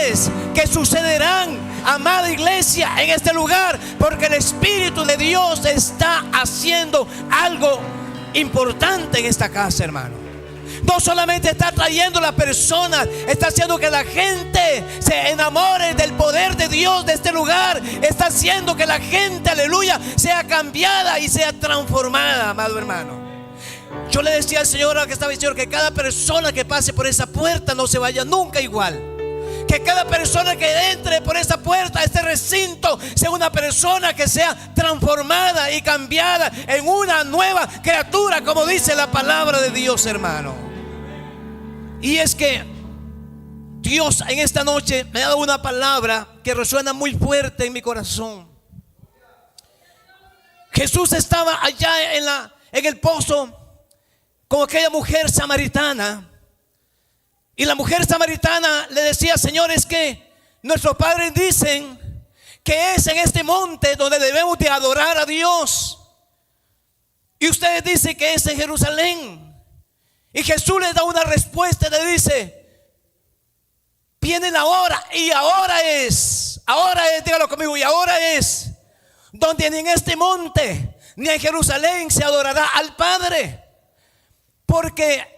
grandes que sucederán, amada iglesia, en este lugar, porque el Espíritu de Dios está haciendo algo importante en esta casa, hermano. No solamente está trayendo a las personas, está haciendo que la gente se enamore del poder de Dios de este lugar. Está haciendo que la gente, aleluya, sea cambiada y sea transformada, amado hermano. Yo le decía al Señor, ahora que estaba diciendo, que cada persona que pase por esa puerta no se vaya nunca igual. Que cada persona que entre por esa puerta, este recinto, sea una persona que sea transformada y cambiada en una nueva criatura, como dice la palabra de Dios, hermano. Y es que Dios en esta noche me ha dado una palabra que resuena muy fuerte en mi corazón. Jesús estaba allá en el pozo con aquella mujer samaritana. Y la mujer samaritana le decía: Señor, es que nuestros padres dicen que es en este monte donde debemos de adorar a Dios, y ustedes dicen que es en Jerusalén. Y Jesús les da una respuesta y le dice: viene la hora, y ahora es, dígalo conmigo, y ahora es donde ni en este monte ni en Jerusalén se adorará al Padre, porque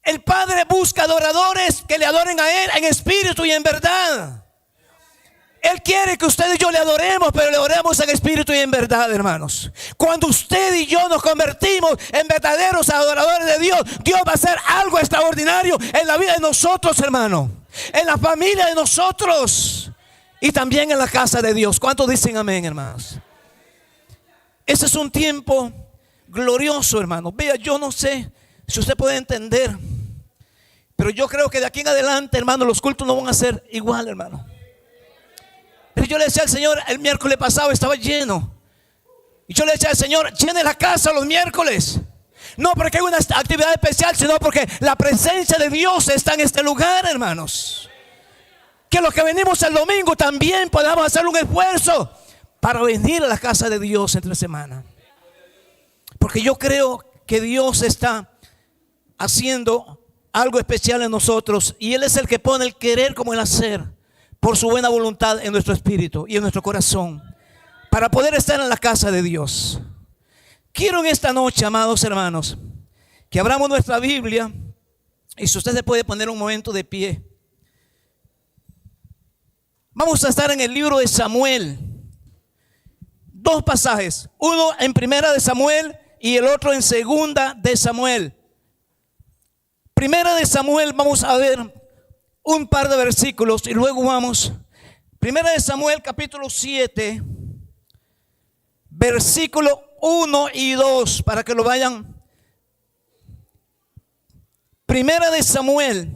el Padre busca adoradores que le adoren a Él en espíritu y en verdad. Él quiere que usted y yo le adoremos, pero le adoremos en espíritu y en verdad, hermanos. Cuando usted y yo nos convertimos en verdaderos adoradores de Dios, Dios va a hacer algo extraordinario en la vida de nosotros, hermano, en la familia de nosotros y también en la casa de Dios. ¿Cuántos dicen amén, hermanos? Ese es un tiempo glorioso, hermano. Vea, yo no sé si usted puede entender, pero yo creo que de aquí en adelante, hermano, los cultos no van a ser igual, hermano. Pero yo le decía al Señor, el miércoles pasado estaba lleno, y yo le decía al Señor: llene la casa los miércoles. No porque hay una actividad especial, sino porque la presencia de Dios está en este lugar, hermanos. Que los que venimos el domingo también podamos hacer un esfuerzo para venir a la casa de Dios entre semana, porque yo creo que Dios está haciendo algo especial en nosotros, y Él es el que pone el querer como el hacer por su buena voluntad en nuestro espíritu y en nuestro corazón, para poder estar en la casa de Dios. Quiero en esta noche, amados hermanos, que abramos nuestra Biblia, y si usted se puede poner un momento de pie. Vamos a estar en el libro de Samuel. Dos pasajes, uno en Primera de Samuel y el otro en Segunda de Samuel. Primera de Samuel, vamos a ver un par de versículos y luego vamos. Primera de Samuel, capítulo 7, versículo 1 y 2, para que lo vayan. Primera de Samuel,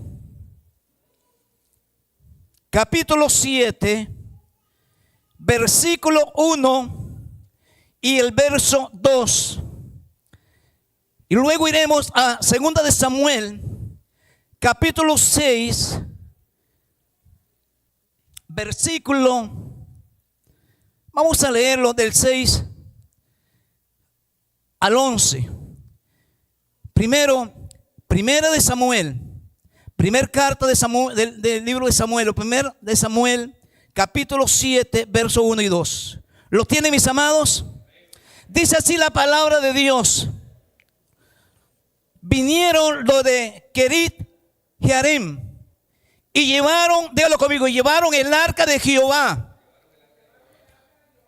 capítulo 7, versículo 1 y el verso 2. Y luego iremos a Segunda de Samuel, capítulo 6, versículo, vamos a leerlo del 6 al 11. Primero, Primera de Samuel, primer carta de Samuel, del libro de Samuel, o primero de Samuel, capítulo 7, verso 1 y 2. ¿Lo tienen, mis amados? Dice así la palabra de Dios: vinieron los de Kerit Jearim y llevaron, dígalo conmigo, llevaron el arca de Jehová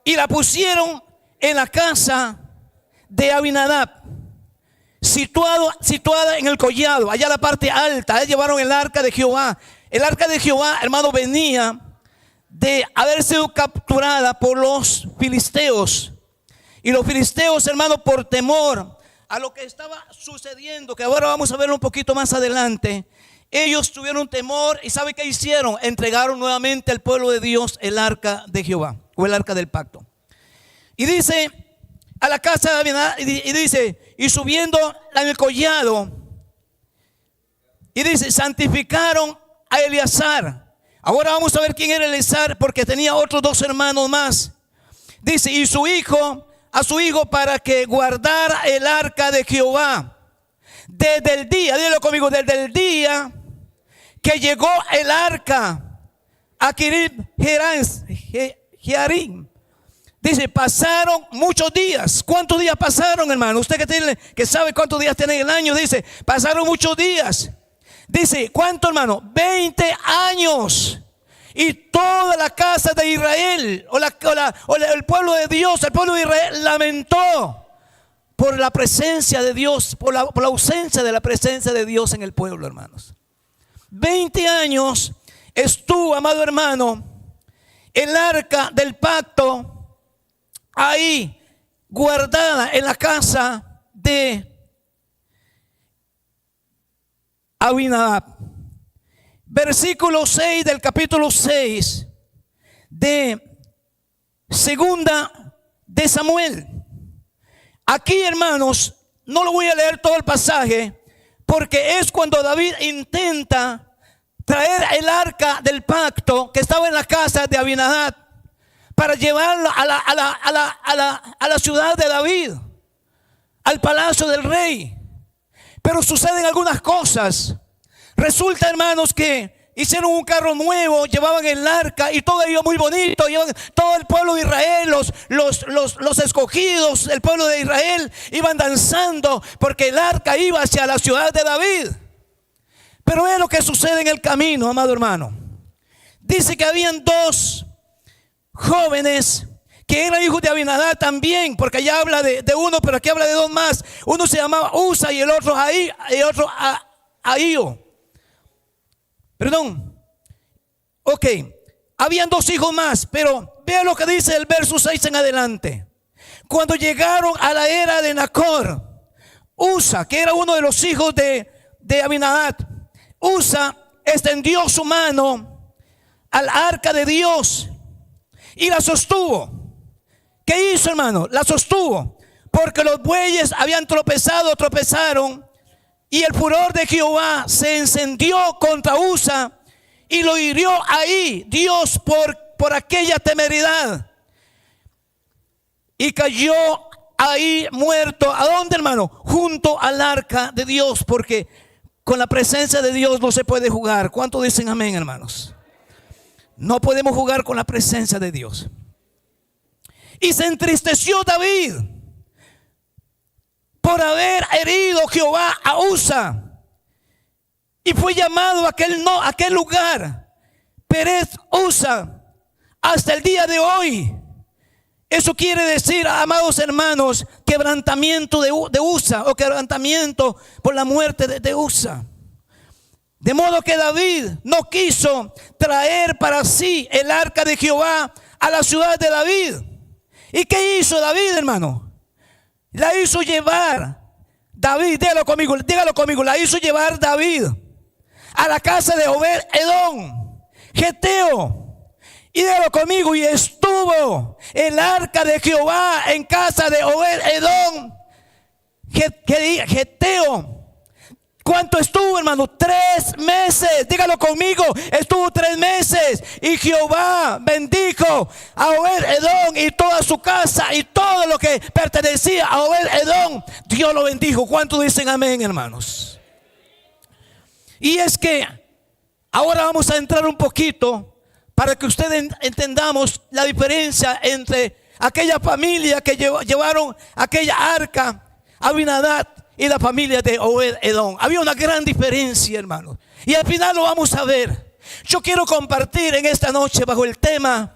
y la pusieron en la casa de Abinadab, situada en el collado, allá la parte alta. Ahí llevaron el arca de Jehová. El arca de Jehová, hermano, venía de haber sido capturada por los filisteos. Y los filisteos, hermano, por temor a lo que estaba sucediendo, que ahora vamos a verlo un poquito más adelante, ellos tuvieron temor. ¿Y sabe qué hicieron? Entregaron nuevamente al pueblo de Dios el arca de Jehová, o el arca del pacto. Y dice, a la casa de Abinadab, y dice, y subiendo en el collado, y dice, santificaron a Eleazar. Ahora vamos a ver quién era Eleazar, porque tenía otros dos hermanos más. Dice, y su hijo, a su hijo, para que guardara el arca de Jehová. Desde el día, dígalo conmigo, desde el día que llegó el arca a Kirib Jearim. Dice, pasaron muchos días. ¿Cuántos días pasaron, hermano? Usted que sabe cuántos días tiene el año, dice, pasaron muchos días. Dice, ¿cuánto, hermano? 20 años. Y toda la casa de Israel, el pueblo de Dios, el pueblo de Israel lamentó por la presencia de Dios, por la ausencia de la presencia de Dios en el pueblo, hermanos. 20 años estuvo, amado hermano, el arca del pacto ahí guardada en la casa de Abinadab. Versículo 6 del capítulo 6 de Segunda de Samuel. Aquí, hermanos, no lo voy a leer todo el pasaje, porque es cuando David intenta traer el arca del pacto que estaba en la casa de Abinadab para llevarlo a la ciudad de David, al palacio del rey. Pero suceden algunas cosas. Resulta, hermanos, que hicieron un carro nuevo, llevaban el arca y todo iba muy bonito. Todo el pueblo de Israel, los escogidos, el pueblo de Israel iban danzando porque el arca iba hacia la ciudad de David. Pero ve lo que sucede en el camino, amado hermano. Dice que habían dos jóvenes que eran hijos de Abinadab también, porque allá habla de uno, pero aquí habla de dos más. Uno se llamaba Usa y el otro Ahío. Perdón. Ok. Habían dos hijos más, pero vea lo que dice el verso 6 en adelante. Cuando llegaron a la era de Nacor, Usa, que era uno de los hijos de Abinadab, Usa extendió su mano al arca de Dios y la sostuvo. ¿Qué hizo, hermano? La sostuvo porque los bueyes habían tropezaron. Y el furor de Jehová se encendió contra Usa y lo hirió ahí Dios por aquella temeridad. Y cayó ahí muerto. ¿A dónde, hermano? Junto al arca de Dios, porque con la presencia de Dios no se puede jugar. ¿Cuántos dicen amén, hermanos? No podemos jugar con la presencia de Dios. Y se entristeció David por haber herido Jehová a Usa, y fue llamado aquel lugar Perez Usa hasta el día de hoy. Eso quiere decir, amados hermanos, quebrantamiento de Usa, o quebrantamiento por la muerte de Usa. De modo que David no quiso traer para sí el arca de Jehová a la ciudad de David. ¿Y qué hizo David, hermano? La hizo llevar David, dígalo conmigo, la hizo llevar David a la casa de Obed-Edom, Geteo. Y dígalo conmigo, y estuvo el arca de Jehová en casa de Obed-Edom, Geteo. ¿Cuánto estuvo, hermano? 3 meses. Dígalo conmigo, estuvo 3 meses. Y Jehová bendijo a Obed-Edom y toda su casa y todo lo que pertenecía a Obed-Edom. Dios lo bendijo. ¿Cuántos dicen amén, hermanos? Y es que ahora vamos a entrar un poquito para que ustedes entendamos la diferencia entre aquella familia que llevaron aquella arca, Abinadab, y la familia de Obed-Edom. Había una gran diferencia, hermanos, y al final lo vamos a ver. Yo quiero compartir en esta noche bajo el tema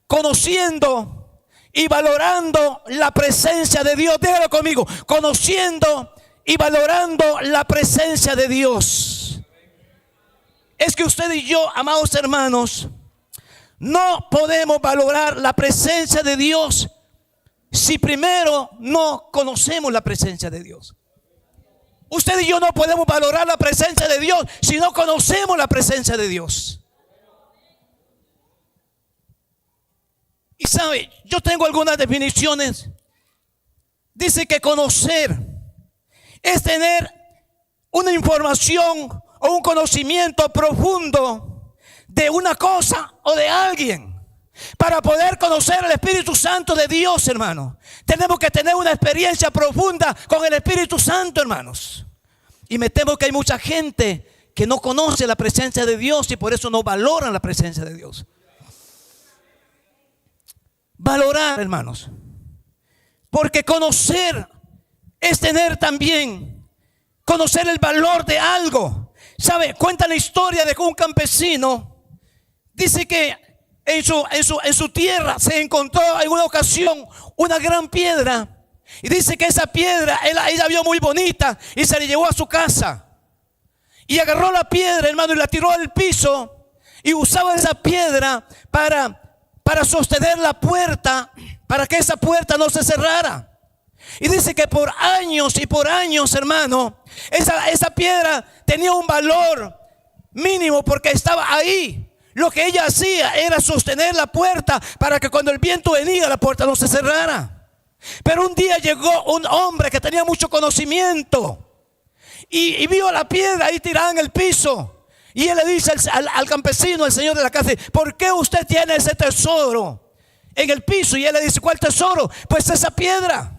conociendo y valorando la presencia de Dios. Dígalo conmigo, conociendo y valorando la presencia de Dios. Es que usted y yo, amados hermanos, no podemos valorar la presencia de Dios si primero no conocemos la presencia de Dios. Usted y yo no podemos valorar la presencia de Dios si no conocemos la presencia de Dios. Y sabe, yo tengo algunas definiciones. Dice que conocer es tener una información o un conocimiento profundo de una cosa o de alguien. Para poder conocer al Espíritu Santo de Dios, hermano, tenemos que tener una experiencia profunda con el Espíritu Santo, hermanos. Y me temo que hay mucha gente que no conocen la presencia de Dios y por eso no valoran la presencia de Dios. Valorar, hermanos, porque conocer es tener también, conocer el valor de algo. ¿Sabe? Cuenta la historia de un campesino. Dice que en su tierra se encontró en una ocasión una gran piedra. Y dice que esa piedra ella vio muy bonita y se la llevó a su casa. Y agarró la piedra, hermano, y la tiró al piso. Y usaba esa piedra para sostener la puerta, para que esa puerta no se cerrara. Y dice que por años y por años, hermano, esa piedra tenía un valor mínimo porque estaba ahí. Lo que ella hacía era sostener la puerta para que cuando el viento venía la puerta no se cerrara. Pero un día llegó un hombre que tenía mucho conocimiento y vio la piedra ahí tirada en el piso. Y él le dice al campesino, al señor de la casa: ¿por qué usted tiene ese tesoro en el piso? Y él le dice: ¿cuál tesoro? Pues esa piedra.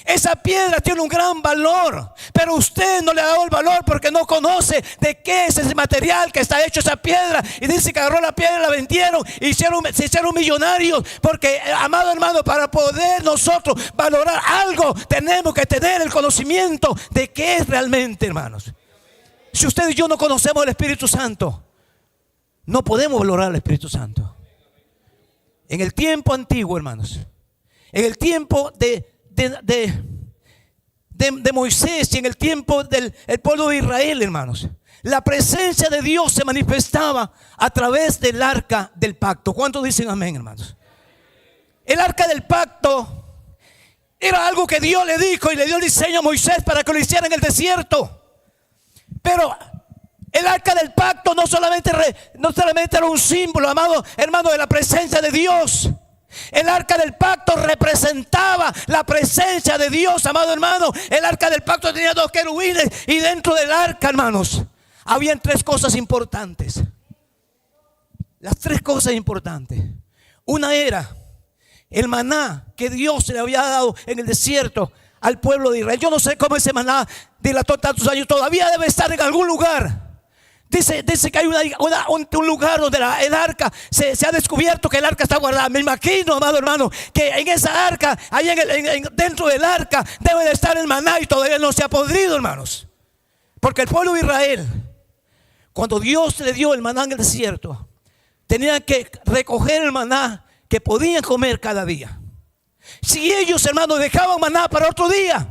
Esa piedra tiene un gran valor, pero usted no le ha dado el valor porque no conoce de qué es ese material que está hecho esa piedra. Y dice que agarró la piedra, la vendieron y se hicieron millonarios. Porque, amado hermano, para poder nosotros valorar algo, tenemos que tener el conocimiento de qué es realmente, hermanos. Si usted y yo no conocemos el Espíritu Santo, no podemos valorar al Espíritu Santo. En el tiempo antiguo, hermanos, en el tiempo de Moisés y en el tiempo del pueblo de Israel, hermanos, la presencia de Dios se manifestaba a través del arca del pacto. ¿Cuántos dicen amén, hermanos? El arca del pacto era algo que Dios le dijo y le dio el diseño a Moisés para que lo hiciera en el desierto. Pero el arca del pacto no solamente era un símbolo, amado hermano, de la presencia de Dios. El arca del pacto representaba la presencia de Dios, amado hermano. El arca del pacto tenía 2 querubines y dentro del arca, hermanos, habían 3 cosas importantes. Las 3 cosas importantes. Una era el maná que Dios le había dado en el desierto al pueblo de Israel. Yo no sé cómo ese maná dilató tantos años, todavía debe estar en algún lugar. Dice que hay un lugar donde el arca se ha descubierto que el arca está guardada. Me imagino, amado hermano, que en esa arca, ahí dentro del arca, debe de estar el maná y todavía no se ha podrido, hermanos. Porque el pueblo de Israel, cuando Dios le dio el maná en el desierto, tenían que recoger el maná que podían comer cada día. Si ellos, hermanos, dejaban maná para otro día,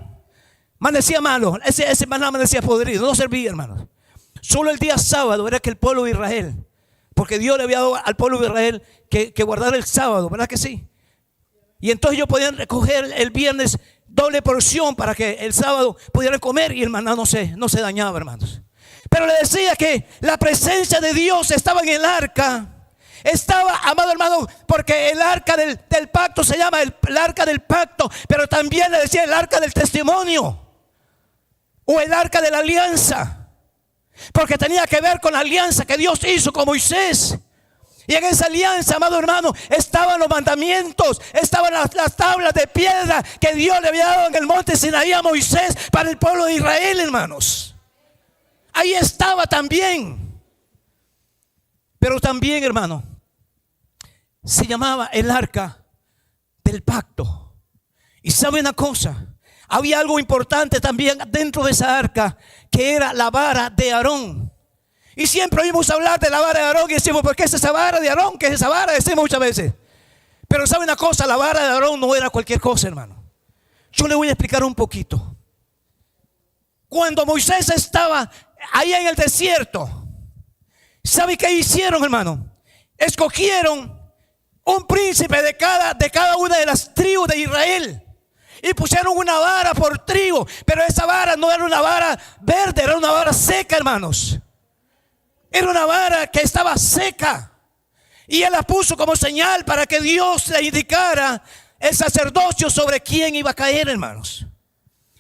amanecía malo. Ese maná amanecía podrido, no servía, hermanos. Solo el día sábado era que el pueblo de Israel, porque Dios le había dado al pueblo de Israel que guardar el sábado, ¿verdad que sí? Y entonces ellos podían recoger el viernes doble porción para que el sábado pudieran comer y el maná no se dañaba, hermanos. Pero le decía que la presencia de Dios estaba en el arca. Estaba, amado hermano, porque el arca del pacto se llama el arca del pacto, pero también le decía el arca del testimonio o el arca de la alianza. Porque tenía que ver con la alianza que Dios hizo con Moisés. Y en esa alianza, amado hermano, estaban los mandamientos, estaban las tablas de piedra que Dios le había dado en el monte Sinaí a Moisés para el pueblo de Israel, hermanos. Ahí estaba también. Pero también, hermano, se llamaba el arca del pacto. Y sabe una cosa, había algo importante también dentro de esa arca, que era la vara de Aarón. Y siempre oímos hablar de la vara de Aarón y decimos: ¿por qué es esa vara de Aarón? ¿Qué es esa vara? Decimos muchas veces. Pero sabe una cosa, la vara de Aarón no era cualquier cosa, hermano. Yo le voy a explicar un poquito. Cuando Moisés estaba ahí en el desierto, ¿sabe qué hicieron, hermano? Escogieron un príncipe de cada una de las tribus de Israel y pusieron una vara por tribu. Pero esa vara no era una vara verde, era una vara seca, hermanos. Era una vara que estaba seca. Y él la puso como señal para que Dios le indicara el sacerdocio sobre quién iba a caer, hermanos.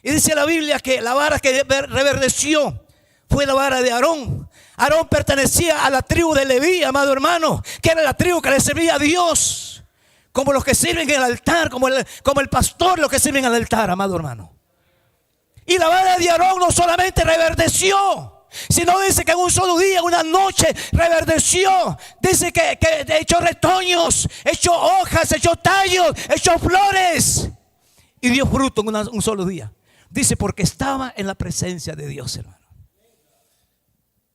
Y dice la Biblia que la vara que reverdeció fue la vara de Aarón. Aarón pertenecía a la tribu de Leví, amado hermano, que era la tribu que le servía a Dios. Como los que sirven en el altar, como el pastor, los que sirven al altar, amado hermano. Y la vara de Aarón no solamente reverdeció, Sino dice que en un solo día, en una noche, reverdeció. Dice que echó retoños, echó hojas, echó tallos, echó flores. Y dio fruto en un solo día. Dice, porque estaba en la presencia de Dios, hermano.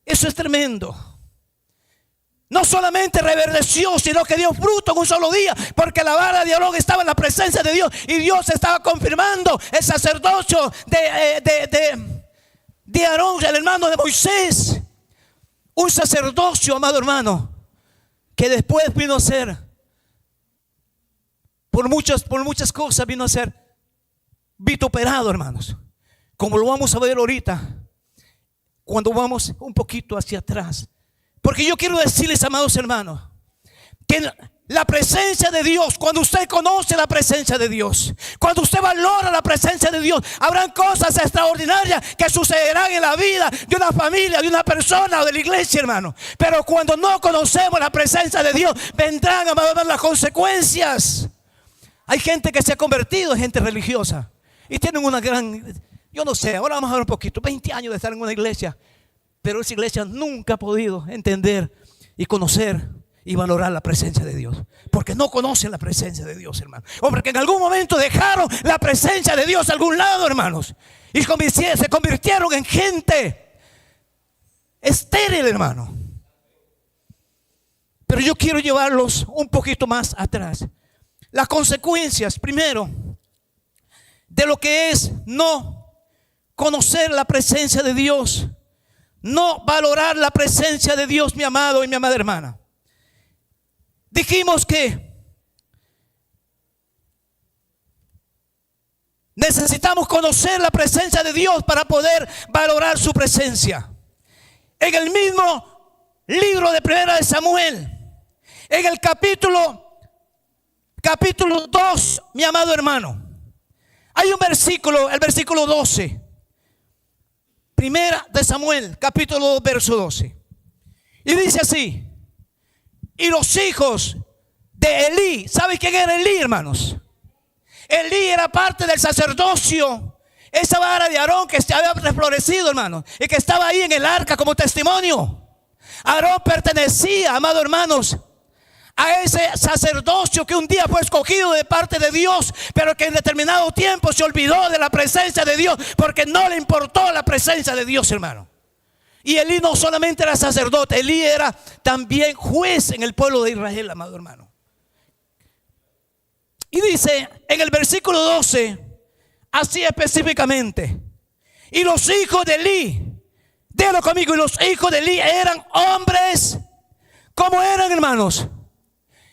Eso es tremendo. No solamente reverdeció, sino que dio fruto en un solo día, porque la vara de Aarón estaba en la presencia de Dios y Dios estaba confirmando el sacerdocio de Aarón, el hermano de Moisés. Un sacerdocio, amado hermano, que después vino a ser, por muchas cosas vino a ser vituperado, hermanos, como lo vamos a ver ahorita cuando vamos un poquito hacia atrás. Porque yo quiero decirles, amados hermanos, que la presencia de Dios, cuando usted conoce la presencia de Dios, cuando usted valora la presencia de Dios, habrán cosas extraordinarias que sucederán en la vida de una familia, de una persona o de la iglesia, hermano. Pero cuando no conocemos la presencia de Dios, vendrán, amados hermanos, las consecuencias. Hay gente que se ha convertido en gente religiosa y tienen una gran, yo no sé, ahora vamos a ver un poquito, 20 años de estar en una iglesia, pero esa iglesia nunca ha podido entender y conocer y valorar la presencia de Dios, porque no conocen la presencia de Dios, hermano. O porque en algún momento dejaron la presencia de Dios a algún lado, hermanos, y se convirtieron en gente estéril, hermano. Pero yo quiero llevarlos un poquito más atrás. Las consecuencias, primero, de lo que es no conocer la presencia de Dios, no valorar la presencia de Dios, mi amado y mi amada hermana. Dijimos que necesitamos conocer la presencia de Dios para poder valorar su presencia. En el mismo libro de Primera de Samuel, en el capítulo 2, mi amado hermano, hay un versículo, el versículo 12. Primera de Samuel, capítulo 2, verso 12. Y dice así: y los hijos de Elí, ¿sabe quién era Elí, hermanos? Elí era parte del sacerdocio, esa vara de Aarón que se había reflorecido, hermanos, y que estaba ahí en el arca como testimonio. Aarón pertenecía, amados hermanos, a ese sacerdocio que un día fue escogido de parte de Dios, pero que en determinado tiempo se olvidó de la presencia de Dios, porque no le importó la presencia de Dios, hermano. Y Elí no solamente era sacerdote, Elí era también juez en el pueblo de Israel, amado hermano. Y dice en el versículo 12, así específicamente: y los hijos de Elí, déjalo conmigo, y los hijos de Elí eran hombres, ¿cómo eran, hermanos?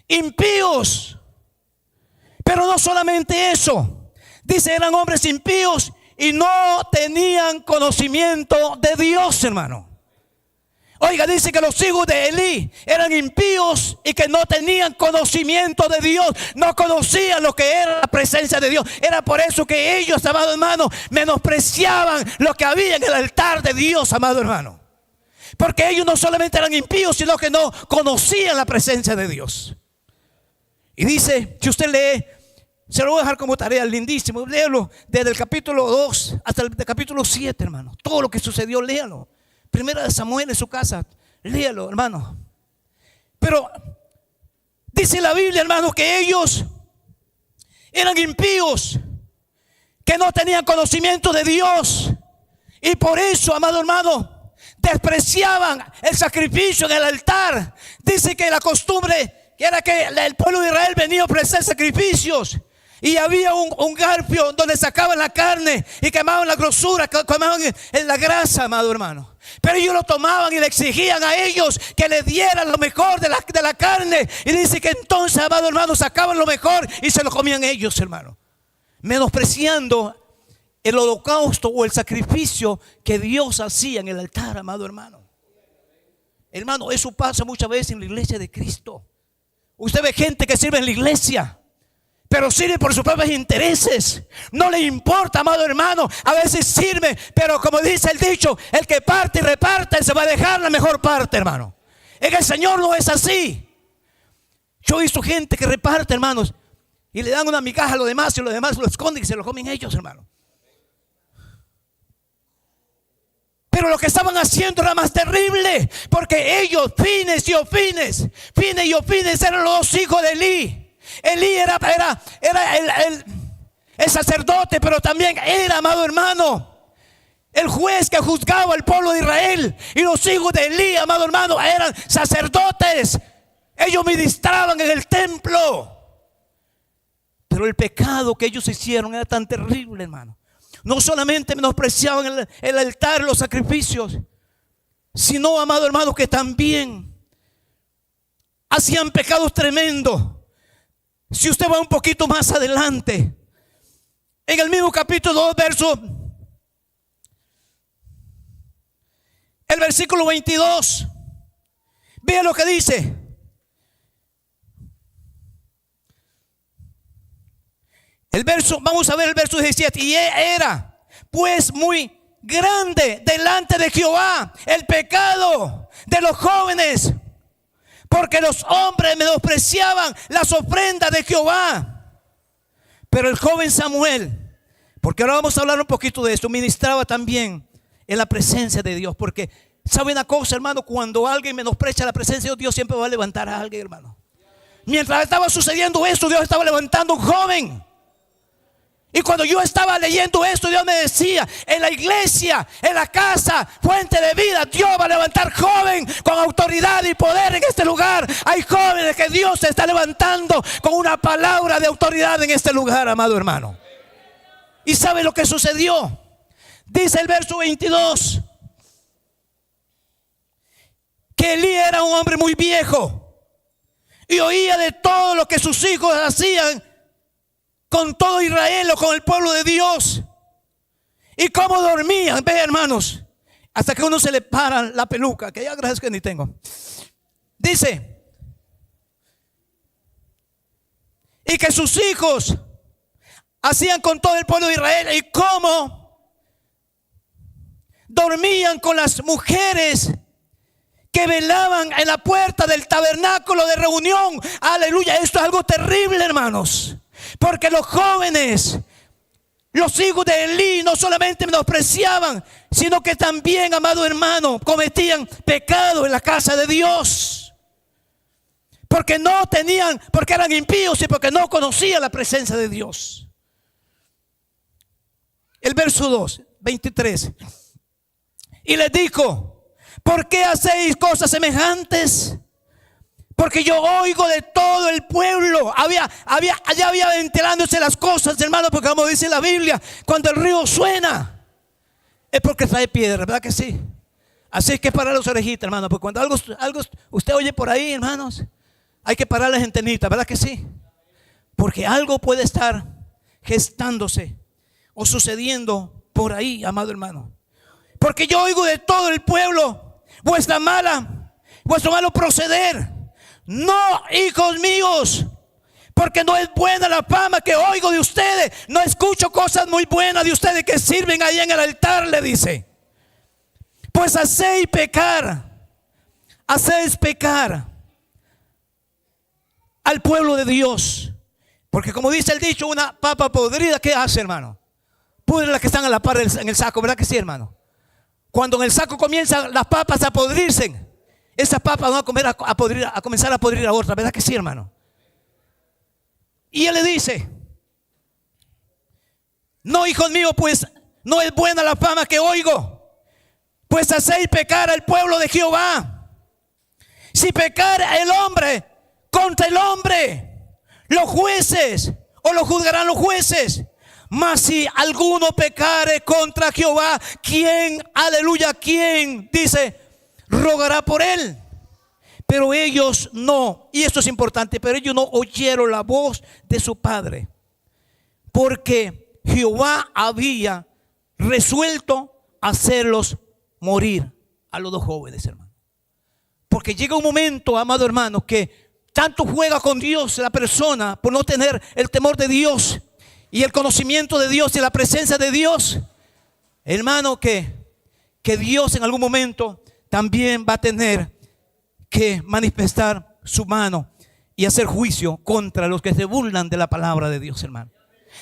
Impíos. Pero no solamente eso, dice, eran hombres impíos y no tenían conocimiento de Dios, hermano. Oiga, dice que los hijos de Elí eran impíos y que no tenían conocimiento de Dios, no conocían lo que era la presencia de Dios. Era por eso que ellos, amado hermano, menospreciaban lo que había en el altar de Dios, amado hermano. Porque ellos no solamente eran impíos, sino que no conocían la presencia de Dios. Y dice, si usted lee, se lo voy a dejar como tarea, lindísimo, léalo desde el capítulo 2 hasta el capítulo 7, hermano. Todo lo que sucedió, léalo. Primera de Samuel en su casa, léalo, hermano. Pero dice la Biblia, hermano, que ellos eran impíos, que no tenían conocimiento de Dios, y por eso, amado hermano, despreciaban el sacrificio en el altar. Dice que la costumbre que era que el pueblo de Israel venía a ofrecer sacrificios, y había un garfio donde sacaban la carne y quemaban la grosura, quemaban la grasa, amado hermano. Pero ellos lo tomaban y le exigían a ellos que le dieran lo mejor de la carne. Y dice que entonces, amado hermano, sacaban lo mejor y se lo comían ellos, hermano, menospreciando el holocausto o el sacrificio que Dios hacía en el altar, amado hermano. Hermano, eso pasa muchas veces en la iglesia de Cristo. Usted ve gente que sirve en la iglesia, pero sirve por sus propios intereses. No le importa, amado hermano. A veces sirve, pero como dice el dicho, el que parte y reparte se va a dejar la mejor parte, hermano. En el Señor no es así. Yo he visto gente que reparte, hermanos, y le dan una migaja a los demás, y los demás lo esconden y se lo comen ellos, hermano. Pero lo que estaban haciendo era más terrible, porque ellos, Fines y Ofines eran los dos hijos de Elí. Elí era el sacerdote, pero también era, amado hermano, el juez que juzgaba al pueblo de Israel. Y los hijos de Elí, amado hermano, eran sacerdotes. Ellos ministraban en el templo. Pero el pecado que ellos hicieron era tan terrible, hermano. No solamente menospreciaban el altar, los sacrificios, sino, amado hermano, que también hacían pecados tremendos. Si usted va un poquito más adelante, en el mismo capítulo 2, el versículo 22, vea lo que dice. Vamos a ver el verso 17. Y era pues muy grande delante de Jehová el pecado de los jóvenes, porque los hombres menospreciaban las ofrendas de Jehová. Pero el joven Samuel, porque ahora vamos a hablar un poquito de esto, ministraba también en la presencia de Dios. Porque ¿sabe una cosa, hermano? Cuando alguien menosprecia la presencia de Dios, siempre va a levantar a alguien, hermano. Mientras estaba sucediendo esto, Dios estaba levantando un joven. Y cuando yo estaba leyendo esto, Dios me decía: en la iglesia, en la casa, fuente de vida, Dios va a levantar joven con autoridad y poder en este lugar. Hay jóvenes que Dios se está levantando con una palabra de autoridad en este lugar, amado hermano. ¿Y sabe lo que sucedió? Dice el verso 22 que Elí era un hombre muy viejo y oía de todo lo que sus hijos hacían con todo Israel o con el pueblo de Dios, y cómo dormían. Ve, hermanos, hasta que uno se le para la peluca, que ya gracias que ni tengo. Dice, y que sus hijos hacían con todo el pueblo de Israel, y cómo dormían con las mujeres que velaban en la puerta del tabernáculo de reunión. Aleluya, esto es algo terrible, hermanos. Porque los jóvenes, los hijos de Elí, no solamente menospreciaban, sino que también, amado hermano, cometían pecado en la casa de Dios. Porque no tenían, porque eran impíos y porque no conocían la presencia de Dios. El verso 2, 23. Y les dijo: ¿por qué hacéis cosas semejantes? Porque yo oigo de todo el pueblo. Allá había ventilándose las cosas, hermano. Porque como dice la Biblia, cuando el río suena, es porque trae piedra, ¿verdad que sí? Así es que parar las orejitas, hermano. Porque cuando algo usted oye por ahí, hermanos, hay que parar las antenitas, ¿verdad que sí? Porque algo puede estar gestándose o sucediendo por ahí, amado hermano. Porque yo oigo de todo el pueblo vuestro malo proceder. No, hijos míos, porque no es buena la fama que oigo de ustedes. No escucho cosas muy buenas de ustedes que sirven ahí en el altar, le dice. Pues hacéis pecar al pueblo de Dios. Porque como dice el dicho, una papa podrida, ¿qué hace, hermano? Pudre las que están a la par en el saco, ¿verdad que sí, hermano? Cuando en el saco comienzan las papas a podrirse, esas papas van a comenzar a podrir a otra, ¿verdad que sí, hermano? Y él le dice: no, hijos míos, pues no es buena la fama que oigo, pues hacéis pecar al pueblo de Jehová. Si pecara el hombre contra el hombre, los jueces, o lo juzgarán los jueces. Mas si alguno pecare contra Jehová, ¿quién, aleluya, quién, dice, rogará por él? Pero ellos no, y esto es importante, pero ellos no oyeron la voz de su padre, porque Jehová había resuelto hacerlos morir a los dos jóvenes, hermano. Porque llega un momento, amado hermano, que tanto juega con Dios la persona por no tener el temor de Dios y el conocimiento de Dios y la presencia de Dios, hermano, que Dios en algún momento también va a tener que manifestar su mano y hacer juicio contra los que se burlan de la palabra de Dios, hermano.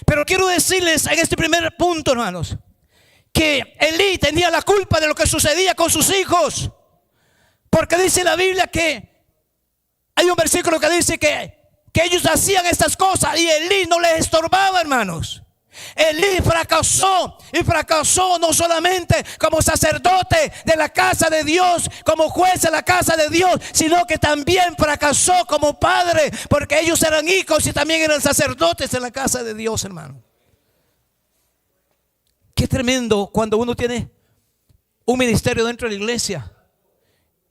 Pero quiero decirles en este primer punto, hermanos, que Elí tenía la culpa de lo que sucedía con sus hijos. Porque dice la Biblia que hay un versículo que dice que ellos hacían estas cosas y Elí no les estorbaba, hermanos. Elí fracasó, y fracasó no solamente como sacerdote de la casa de Dios, como juez de la casa de Dios, sino que también fracasó como padre, porque ellos eran hijos y también eran sacerdotes en la casa de Dios, hermano. Qué tremendo cuando uno tiene un ministerio dentro de la iglesia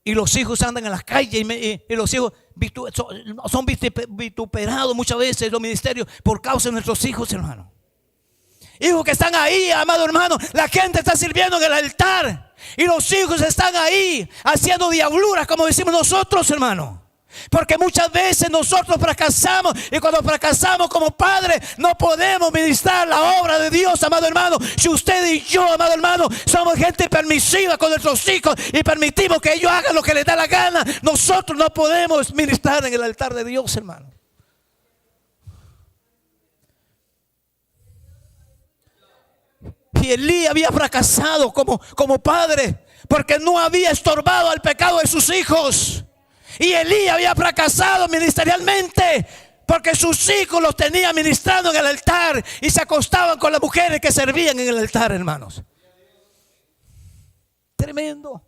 y los hijos andan en las calles y los hijos son vituperados muchas veces los ministerios por causa de nuestros hijos, hermano. Hijos que están ahí, amado hermano, la gente está sirviendo en el altar y los hijos están ahí haciendo diabluras, como decimos nosotros, hermano. Porque muchas veces nosotros fracasamos, y cuando fracasamos como padres no podemos ministrar la obra de Dios, amado hermano. Si usted y yo, amado hermano, somos gente permisiva con nuestros hijos y permitimos que ellos hagan lo que les da la gana, nosotros no podemos ministrar en el altar de Dios, hermano. Y Elí había fracasado como padre porque no había estorbado al pecado de sus hijos. Y Elí había fracasado ministerialmente porque sus hijos los tenían ministrando en el altar y se acostaban con las mujeres que servían en el altar, hermanos. Tremendo.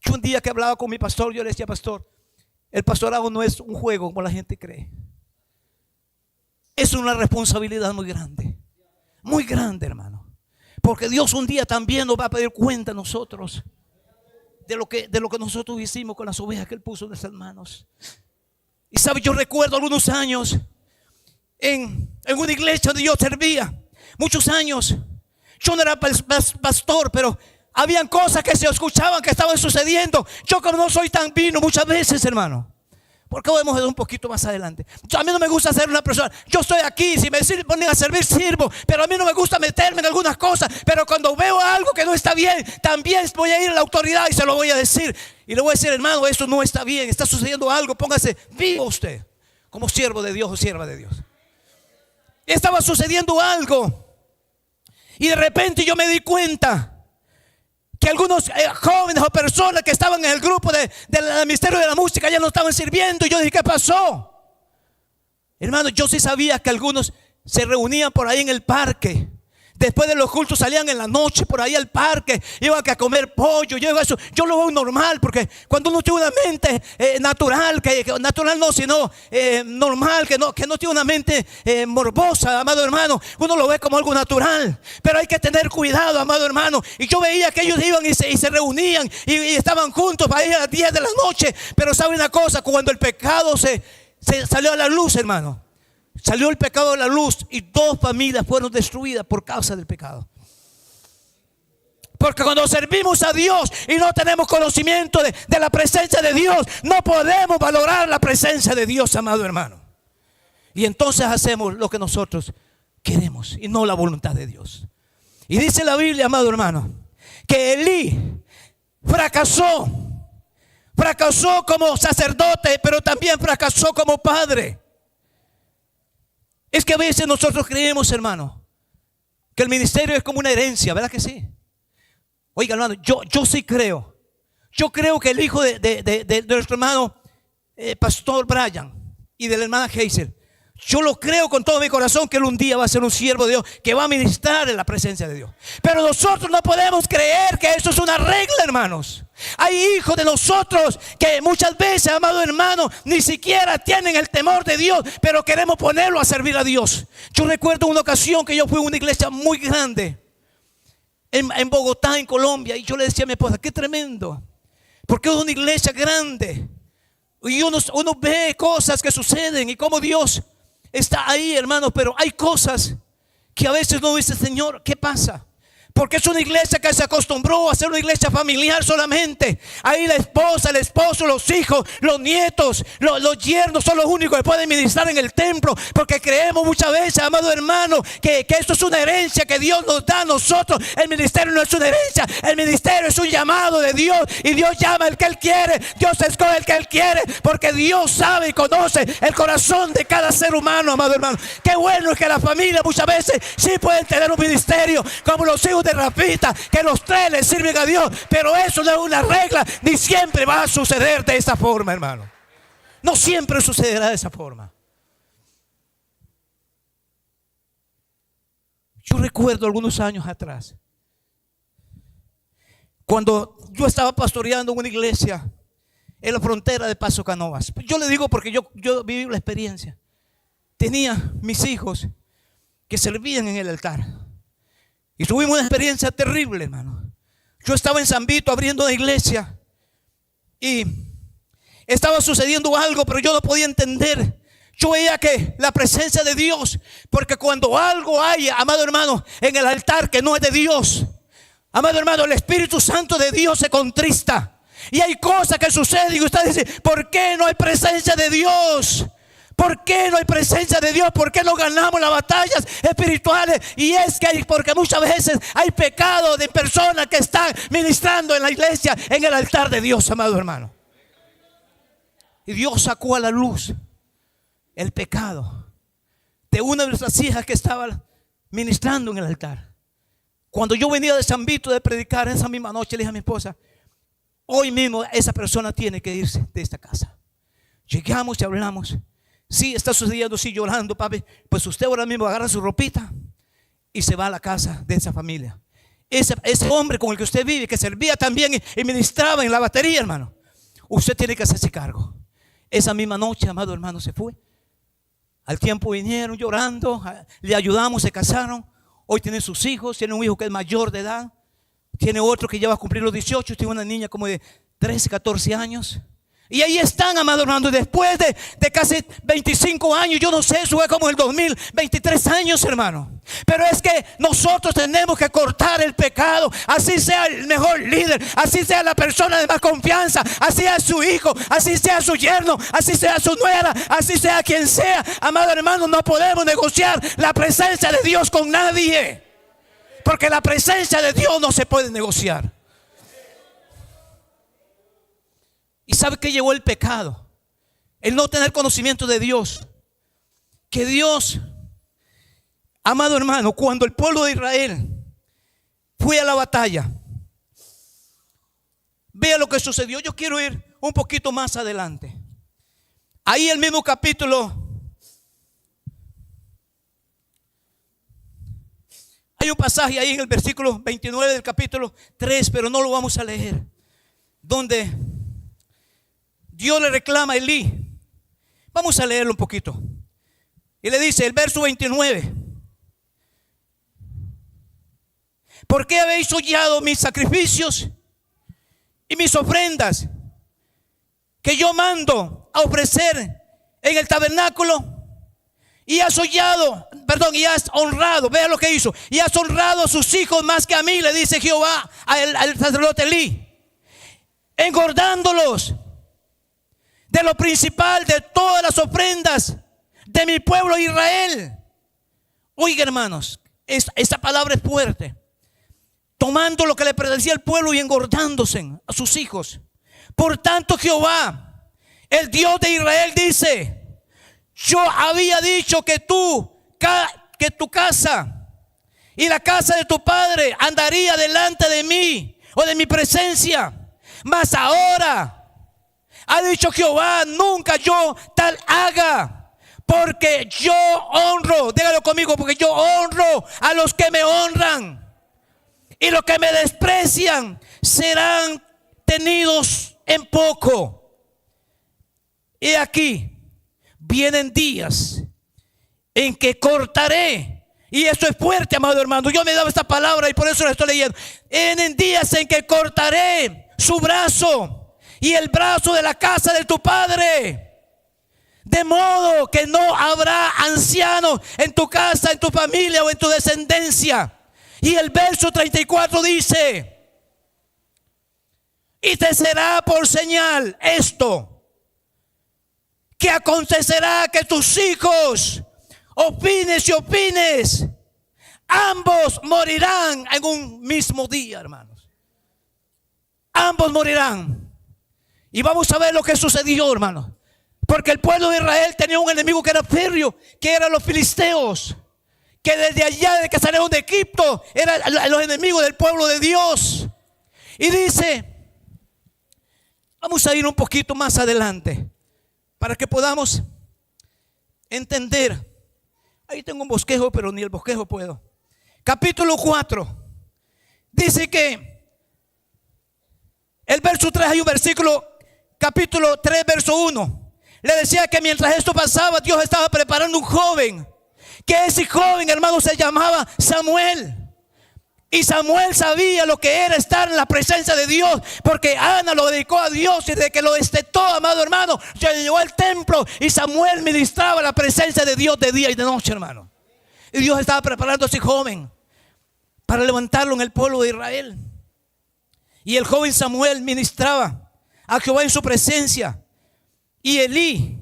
Yo un día que hablaba con mi pastor, yo le decía: pastor, el pastorado no es un juego como la gente cree. Es una responsabilidad muy grande, hermano. Porque Dios un día también nos va a pedir cuenta a nosotros de lo que nosotros hicimos con las ovejas que Él puso en nuestras manos. Y sabe, yo recuerdo algunos años en una iglesia donde yo servía, muchos años. Yo no era pastor, pero habían cosas que se escuchaban que estaban sucediendo. Yo, como no soy tan vino muchas veces, hermano, porque podemos ver un poquito más adelante. A mí no me gusta ser una persona. Yo estoy aquí, si me ponen a servir, sirvo. Pero a mí no me gusta meterme en algunas cosas. Pero cuando veo algo que no está bien, también voy a ir a la autoridad y se lo voy a decir. Y le voy a decir: hermano, esto no está bien, está sucediendo algo. Póngase vivo usted como siervo de Dios o sierva de Dios. Estaba sucediendo algo y de repente yo me di cuenta que algunos jóvenes o personas que estaban en el grupo del ministerio de la música ya no estaban sirviendo. Y yo dije: ¿qué pasó? Hermano, yo sí sabía que algunos se reunían por ahí en el parque. Después de los cultos salían en la noche por ahí al parque, iban a comer pollo. Yo lo veo normal, porque cuando uno tiene una mente natural, natural no, sino normal, que no tiene una mente morbosa, amado hermano, uno lo ve como algo natural. Pero hay que tener cuidado, amado hermano. Y yo veía que ellos iban y se reunían y estaban juntos para ir a las 10 de la noche. Pero sabe una cosa, cuando el pecado se salió a la luz, hermano, salió el pecado a la luz y 2 familias fueron destruidas por causa del pecado. Porque cuando servimos a Dios y no tenemos conocimiento de la presencia de Dios, no podemos valorar la presencia de Dios, amado hermano. Y entonces hacemos lo que nosotros queremos y no la voluntad de Dios. Y dice la Biblia, amado hermano, que Elí fracasó como sacerdote, pero también fracasó como padre. Es que a veces nosotros creemos, hermano, que el ministerio es como una herencia, ¿verdad que sí? Oiga, hermano, yo sí creo. Yo creo que el hijo de nuestro hermano pastor Brian y de la hermana Hazel, yo lo creo con todo mi corazón que él un día va a ser un siervo de Dios, que va a ministrar en la presencia de Dios. Pero nosotros no podemos creer que eso es una regla, hermanos. Hay hijos de nosotros que muchas veces, amado hermano, ni siquiera tienen el temor de Dios, pero queremos ponerlo a servir a Dios. Yo recuerdo una ocasión que yo fui a una iglesia muy grande en Bogotá, en Colombia, y yo le decía a mi esposa: qué tremendo, porque es una iglesia grande y uno ve cosas que suceden y cómo Dios está ahí, hermano. Pero hay cosas que a veces uno dice: Señor, ¿qué pasa? Porque es una iglesia que se acostumbró a ser una iglesia familiar solamente. Ahí la esposa, el esposo, los hijos, los nietos, los yernos son los únicos que pueden ministrar en el templo. Porque creemos muchas veces, amado hermano, que esto es una herencia que Dios nos da a nosotros. El ministerio no es una herencia, el ministerio es un llamado de Dios. Y Dios llama al que Él quiere, Dios escoge al que Él quiere. Porque Dios sabe y conoce el corazón de cada ser humano, amado hermano. Qué bueno es que la familia muchas veces sí pueden tener un ministerio, como los hijos de Rafita, que los tres le sirven a Dios, pero eso no es una regla, ni siempre va a suceder de esa forma, hermano. No siempre sucederá de esa forma. Yo recuerdo algunos años atrás, cuando yo estaba pastoreando en una iglesia en la frontera de Paso Canoas. Yo le digo porque yo viví la experiencia. Tenía mis hijos que servían en el altar. Y tuvimos una experiencia terrible, hermano. Yo estaba en San Vito abriendo una iglesia y estaba sucediendo algo, pero yo no podía entender. Yo veía que la presencia de Dios, porque cuando algo hay, amado hermano, en el altar que no es de Dios, amado hermano, el Espíritu Santo de Dios se contrista. Y hay cosas que suceden y usted dice, ¿por qué no hay presencia de Dios? ¿Por qué no hay presencia de Dios? ¿Por qué no ganamos las batallas espirituales? Y es que porque muchas veces hay pecado de personas que están ministrando en la iglesia, en el altar de Dios, amado hermano. Y Dios sacó a la luz el pecado de una de nuestras hijas que estaba ministrando en el altar. Cuando yo venía de San Vito de predicar, esa misma noche le dije a mi esposa, hoy mismo esa persona tiene que irse de esta casa. Llegamos y hablamos. Sí, está sucediendo, sí, llorando, papi. Pues usted ahora mismo agarra su ropita y se va a la casa de esa familia. Ese hombre con el que usted vive, que servía también y ministraba en la batería, hermano, usted tiene que hacerse cargo. Esa misma noche, amado hermano, se fue. Al tiempo vinieron llorando, le ayudamos, se casaron. Hoy tienen sus hijos, tiene un hijo que es mayor de edad, tiene otro que ya va a cumplir los 18, tiene una niña como de 13, 14 años. Y ahí están, amado hermano, después de casi 25 años, yo no sé, eso fue como el 2023 años, hermano. Pero es que nosotros tenemos que cortar el pecado, así sea el mejor líder, así sea la persona de más confianza, así sea su hijo, así sea su yerno, así sea su nuera, así sea quien sea. Amado hermano, no podemos negociar la presencia de Dios con nadie, porque la presencia de Dios no se puede negociar. ¿Y sabe qué llevó el pecado? El no tener conocimiento de Dios. Que Dios, amado hermano, cuando el pueblo de Israel fue a la batalla, vea lo que sucedió. Yo quiero ir un poquito más adelante. Ahí el mismo capítulo, hay un pasaje ahí en el versículo 29 del capítulo 3, pero no lo vamos a leer, donde Dios le reclama a Elí. Vamos a leerlo un poquito. Y le dice el verso 29: ¿por qué habéis hollado mis sacrificios y mis ofrendas que yo mando a ofrecer en el tabernáculo? Y has hollado, y has honrado, vea lo que hizo, y has honrado a sus hijos más que a mí, le dice Jehová al sacerdote Elí, engordándolos de lo principal de todas las ofrendas de mi pueblo Israel. Oiga, hermanos, esta palabra es fuerte. Tomando lo que le pertenecía al pueblo y engordándose a sus hijos. Por tanto, Jehová, el Dios de Israel, dice: yo había dicho que tu casa y la casa de tu padre andaría delante de mí o de mi presencia. Mas ahora ha dicho Jehová, nunca yo tal haga, porque yo honro, dígalo conmigo, porque yo honro a los que me honran, y los que me desprecian serán tenidos en poco. Y aquí vienen días en que cortaré, y esto es fuerte, amado hermano. Yo me he dado esta palabra y por eso la estoy leyendo. Vienen días en que cortaré su brazo y el brazo de la casa de tu padre, de modo que no habrá anciano en tu casa, en tu familia o en tu descendencia, Y el verso 34 dice: y te será por señal esto, que acontecerá que tus hijos, opines y opines, ambos morirán en un mismo día, hermanos. Ambos morirán. Y vamos a ver lo que sucedió, hermanos. Porque el pueblo de Israel tenía un enemigo que era férreo, que eran los filisteos, que desde allá, de que salieron de Egipto, eran los enemigos del pueblo de Dios. Y dice, vamos a ir un poquito más adelante para que podamos entender. Ahí tengo un bosquejo, pero ni el bosquejo puedo. Capítulo 4. Dice que el verso 3, hay un versículo, capítulo 3, verso 1. Le decía que mientras esto pasaba, Dios estaba preparando un joven. Que ese joven, hermano, se llamaba Samuel. Y Samuel sabía lo que era estar en la presencia de Dios, porque Ana lo dedicó a Dios. Y desde que lo destetó, amado hermano, se llevó al templo. Y Samuel ministraba la presencia de Dios de día y de noche, hermano. Y Dios estaba preparando a ese joven para levantarlo en el pueblo de Israel. Y el joven Samuel ministraba a Jehová en su presencia. Y Elí,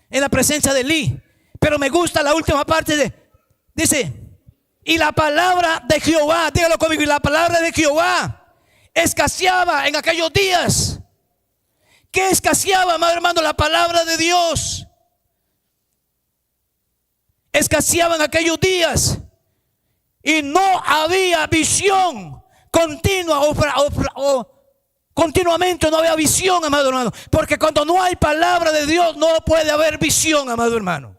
en la presencia de Elí. Pero me gusta la última parte dice, y la palabra de Jehová, dígalo conmigo, y la palabra de Jehová escaseaba en aquellos días. ¿Qué escaseaba, amado hermano? La palabra de Dios escaseaba en aquellos días. Y no había visión continua o continuamente no había visión, amado hermano. Porque cuando no hay palabra de Dios, no puede haber visión, amado hermano.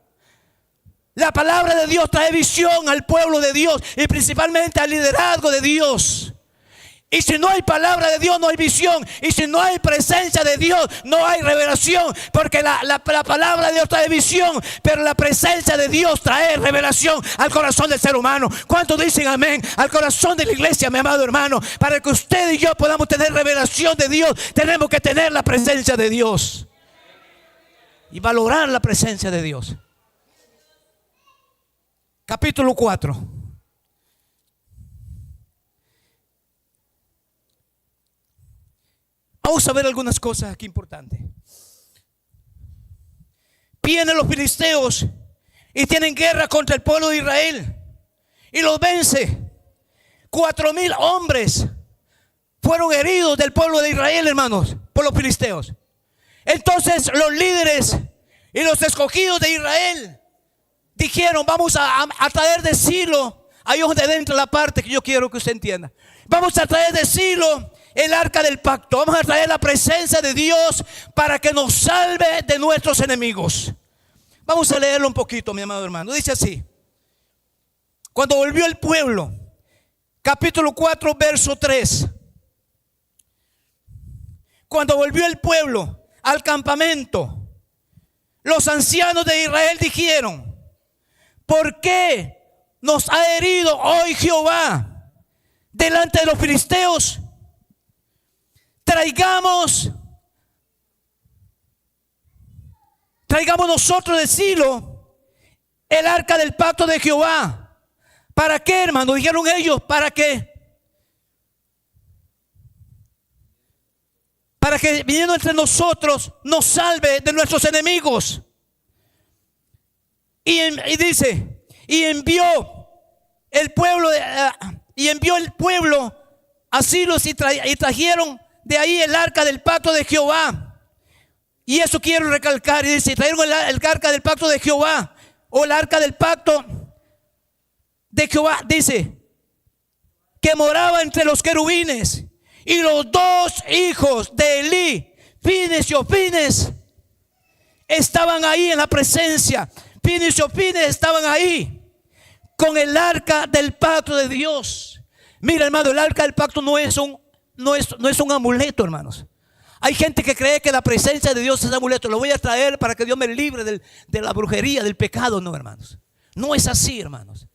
La palabra de Dios trae visión al pueblo de Dios y principalmente al liderazgo de Dios. Y si no hay palabra de Dios, no hay visión. Y si no hay presencia de Dios, no hay revelación. Porque la palabra de Dios trae visión, pero la presencia de Dios trae revelación al corazón del ser humano. ¿Cuántos dicen amén? Al corazón de la iglesia, mi amado hermano. Para que usted y yo podamos tener revelación de Dios, tenemos que tener la presencia de Dios y valorar la presencia de Dios. Capítulo 4. Vamos a ver algunas cosas aquí importantes. Vienen los filisteos y tienen guerra contra el pueblo de Israel y los vence. 4,000 hombres fueron heridos del pueblo de Israel, hermanos, por los filisteos. Entonces los líderes y los escogidos de Israel dijeron, vamos a traer de Silo. Ahí es donde entra la parte que yo quiero que usted entienda. Vamos a traer de Silo el arca del pacto. Vamos a traer la presencia de Dios para que nos salve de nuestros enemigos. Vamos a leerlo un poquito, mi amado hermano. Dice así: cuando volvió el pueblo, capítulo 4, verso 3. Cuando volvió el pueblo al campamento, los ancianos de Israel dijeron: ¿por qué nos ha herido hoy Jehová delante de los filisteos? Traigamos nosotros de Silo el arca del pacto de Jehová. ¿Para qué, hermano? Dijeron ellos, para que viniendo entre nosotros nos salve de nuestros enemigos. Y dice, y envió el pueblo a Silo y trajeron de ahí el arca del pacto de Jehová. Y eso quiero recalcar. Y dice, trajeron el arca del pacto de Jehová, o el arca del pacto de Jehová. Dice que moraba entre los querubines. Y los dos hijos de Elí, Fines y Ofines, estaban ahí en la presencia. Fines y Ofines estaban ahí con el arca del pacto de Dios. Mira, hermano, el arca del pacto no es un amuleto, hermanos. Hay gente que cree que la presencia de Dios es amuleto. Lo voy a traer para que Dios me libre de la brujería, del pecado. No, hermanos. No es así, hermanos.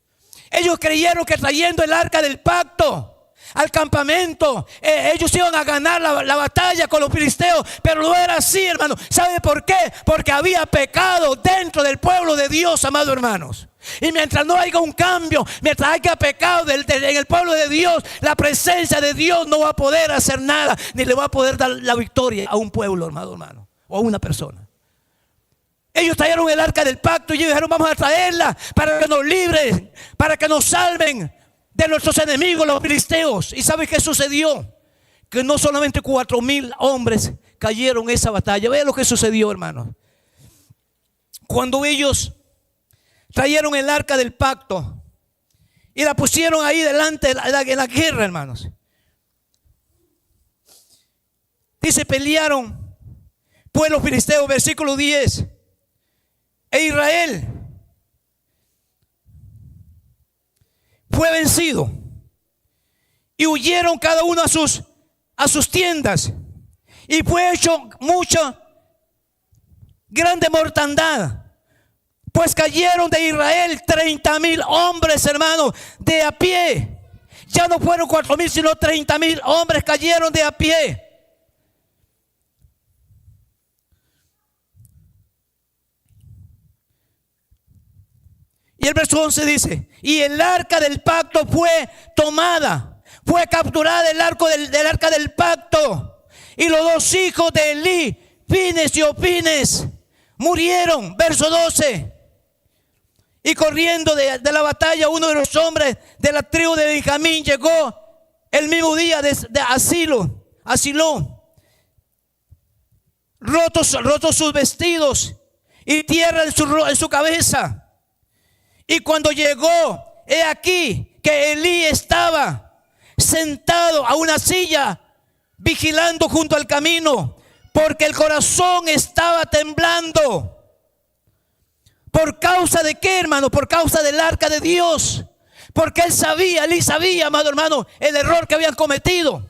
Ellos creyeron que trayendo el arca del pacto al campamento. Ellos iban a ganar la batalla con los filisteos, pero no era así, hermano. ¿Sabe por qué? Porque había pecado dentro del pueblo de Dios, amados hermanos. Y mientras no haya un cambio, mientras haya pecado en el pueblo de Dios, la presencia de Dios no va a poder hacer nada, ni le va a poder dar la victoria a un pueblo, hermano, o a una persona. Ellos trajeron el arca del pacto y ellos dijeron: vamos a traerla para que nos libren, para que nos salven de nuestros enemigos, los filisteos. ¿Y sabe qué sucedió? Que no solamente 4,000 hombres cayeron en esa batalla. Vean lo que sucedió, hermanos. Cuando ellos trajeron el arca del pacto y la pusieron ahí delante en la guerra, hermanos, dice: pelearon pues los filisteos, versículo 10, e Israel fue vencido y huyeron cada uno a sus tiendas, y fue hecho mucha grande mortandad, pues cayeron de Israel 30,000 hombres, hermanos, de a pie. Ya no fueron 4,000, sino 30,000 hombres cayeron de a pie. Y el verso 11 dice: y el arca del pacto fue tomada, fue capturada el arca del pacto, y los 2 hijos de Elí, Fines y Ofines, murieron. Verso 12. Y corriendo de la batalla, uno de los hombres de la tribu de Benjamín llegó el mismo día de Asilo, rotos sus vestidos y tierra en su cabeza. Y cuando llegó, he aquí que Elí estaba sentado a una silla, vigilando junto al camino, porque el corazón estaba temblando. ¿Por causa de qué, hermano? Por causa del arca de Dios. Porque Elí sabía, amado hermano, el error que habían cometido.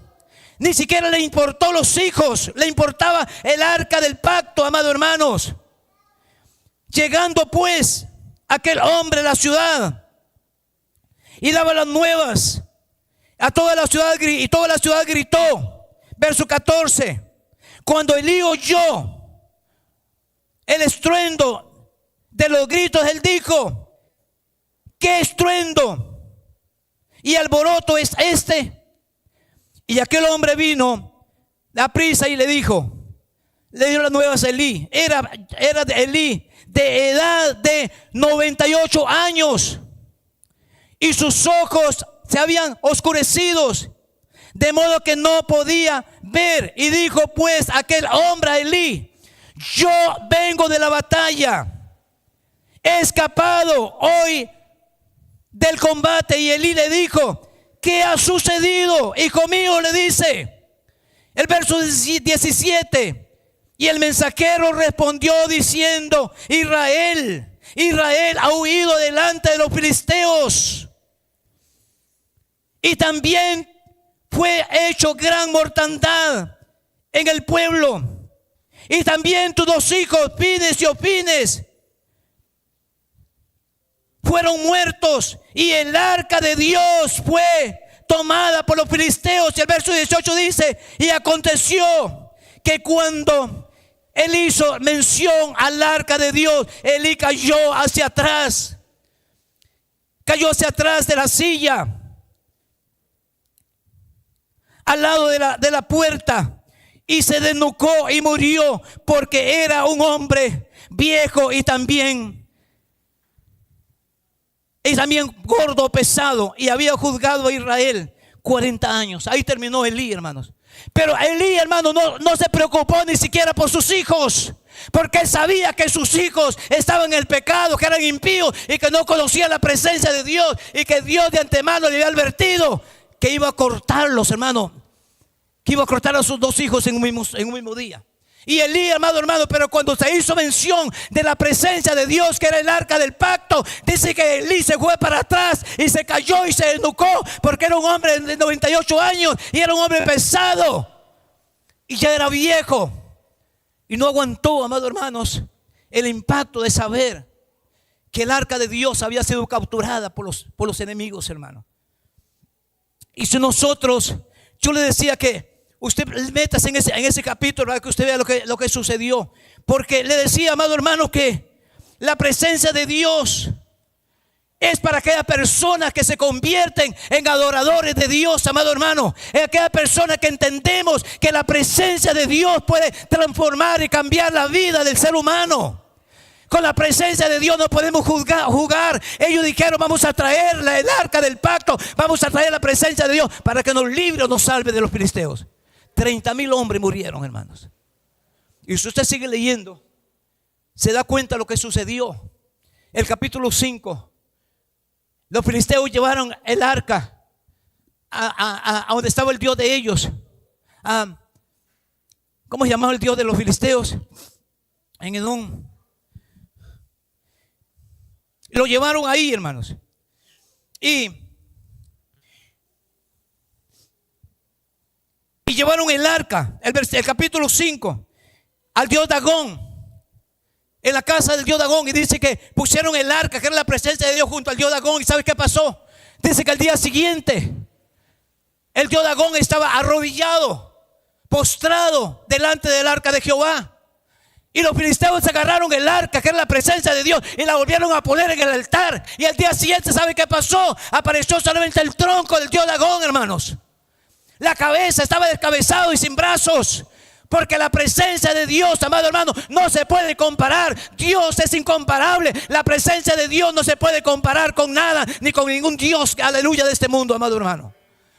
Ni siquiera le importó los hijos, le importaba el arca del pacto, amado hermanos. Llegando pues aquel hombre a la ciudad y daba las nuevas a toda la ciudad, y toda la ciudad gritó. Verso 14. Cuando Elí oyó el estruendo de los gritos, él dijo: ¿qué estruendo y alboroto es este? Y aquel hombre vino a prisa y le dio las nuevas a Elí. Era de Elí, de edad de 98 años, y sus ojos se habían oscurecido, de modo que no podía ver. Y dijo pues aquel hombre a Elí: yo vengo de la batalla, he escapado hoy del combate. Y Elí le dijo: ¿qué ha sucedido, hijo mío? Le dice el verso 17. Y el mensajero respondió diciendo: Israel ha huido delante de los filisteos, y también fue hecho gran mortandad en el pueblo, y también tus 2 hijos, Fines y Ofines, fueron muertos, y el arca de Dios fue tomada por los filisteos. Y el verso 18 dice: y aconteció que cuando él hizo mención al arca de Dios, Elí cayó hacia atrás de la silla, al lado de la puerta, y se desnucó y murió, porque era un hombre viejo y también gordo, pesado, y había juzgado a Israel 40 años. Ahí terminó Elí, hermanos. Pero Elí, hermano, no se preocupó ni siquiera por sus hijos, porque él sabía que sus hijos estaban en el pecado, que eran impíos y que no conocían la presencia de Dios, y que Dios de antemano le había advertido que iba a cortarlos, hermano, que iba a cortar a sus 2 hijos en un mismo día. Y Elí, amado hermano, pero cuando se hizo mención de la presencia de Dios, que era el arca del pacto, dice que Elí se fue para atrás y se cayó y se desnucó, porque era un hombre de 98 años y era un hombre pesado y ya era viejo, y no aguantó, amado hermanos, el impacto de saber que el arca de Dios había sido capturada por los enemigos, hermano. Y si nosotros, yo le decía que usted métase en ese capítulo para que usted vea lo que sucedió. Porque le decía, amado hermano, que la presencia de Dios es para aquellas personas que se convierten en adoradores de Dios, amado hermano. Es aquella persona que entendemos que la presencia de Dios puede transformar y cambiar la vida del ser humano. Con la presencia de Dios no podemos jugar. Ellos dijeron, vamos a traer el arca del pacto, vamos a traer la presencia de Dios para que nos libre o nos salve de los filisteos. 30,000 hombres murieron, hermanos. Y si usted sigue leyendo, se da cuenta de lo que sucedió. El capítulo 5. Los filisteos llevaron el arca a donde estaba el Dios de ellos. ¿Cómo se llamaba el Dios de los filisteos? En Edom. Lo llevaron ahí, hermanos. Y llevaron el arca, el capítulo 5, al Dios Dagón, en la casa del Dios Dagón. Y dice que pusieron el arca, que era la presencia de Dios, junto al Dios Dagón. ¿Y sabe qué pasó? Dice que al día siguiente el Dios Dagón estaba arrodillado, postrado delante del arca de Jehová. Y los filisteos agarraron el arca, que era la presencia de Dios, y la volvieron a poner en el altar. Y al día siguiente, ¿sabe qué pasó? Apareció solamente el tronco del Dios Dagón, hermanos. La cabeza estaba descabezado y sin brazos. Porque la presencia de Dios, amado hermano, no se puede comparar. Dios es incomparable. La presencia de Dios no se puede comparar con nada, ni con ningún Dios, aleluya, de este mundo, amado hermano.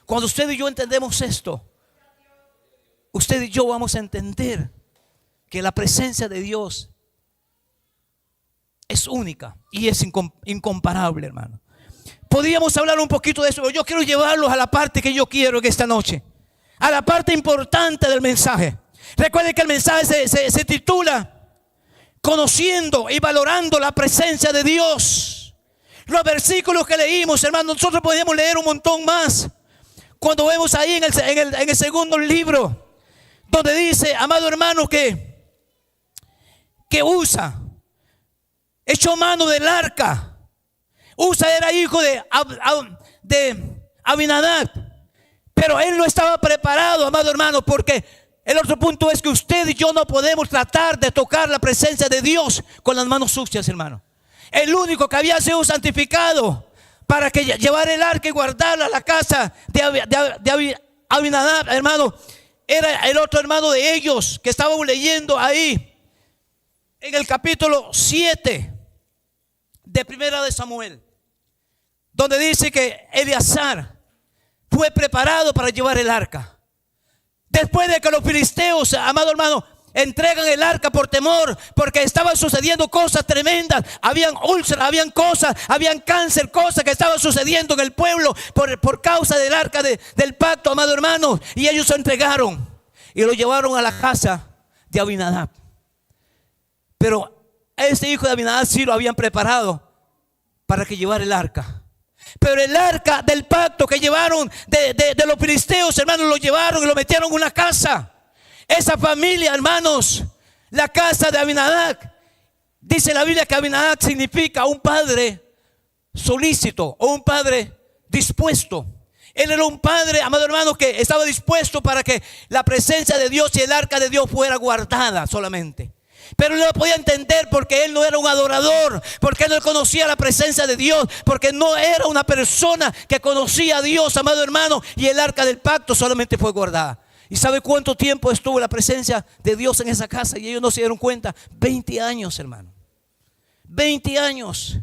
Cuando usted y yo entendemos esto, usted y yo vamos a entender que la presencia de Dios es única y es incomparable, hermano. Podríamos hablar un poquito de eso, pero yo quiero llevarlos a la parte que yo quiero en esta noche, a la parte importante del mensaje. Recuerden que el mensaje se titula Conociendo y valorando la presencia de Dios. Los versículos que leímos, hermano, nosotros podríamos leer un montón más. Cuando vemos ahí en el segundo libro, donde dice, amado hermano, que Usa echó mano del arca. Usa era hijo de Abinadab, pero él no estaba preparado, amado hermano, porque el otro punto es que usted y yo no podemos tratar de tocar la presencia de Dios con las manos sucias, hermano. El único que había sido santificado para que llevar el arca y guardarla a la casa de Abinadab, hermano, era el otro hermano de ellos que estábamos leyendo ahí en el capítulo 7 de Primera de Samuel, donde dice que Eleazar fue preparado para llevar el arca. Después de que los filisteos, amado hermano, entregan el arca por temor, porque estaban sucediendo cosas tremendas. Habían úlceras, habían cosas, habían cáncer, cosas que estaban sucediendo en el pueblo por causa del arca del pacto, amado hermano. Y ellos se entregaron y lo llevaron a la casa de Abinadab. Pero a este hijo de Abinadab sí lo habían preparado para que llevara el arca. Pero el arca del pacto que llevaron de los filisteos, hermanos, lo llevaron y lo metieron en una casa. Esa familia, hermanos, la casa de Abinadab, dice la Biblia que Abinadab significa un padre solícito o un padre dispuesto. Él era un padre, amado hermano, que estaba dispuesto para que la presencia de Dios y el arca de Dios fuera guardada solamente. Pero él no lo podía entender porque él no era un adorador, porque él no conocía la presencia de Dios, porque no era una persona que conocía a Dios, amado hermano, y el arca del pacto solamente fue guardada. ¿Y sabe cuánto tiempo estuvo la presencia de Dios en esa casa? Y ellos no se dieron cuenta. 20 años, hermano. 20 años.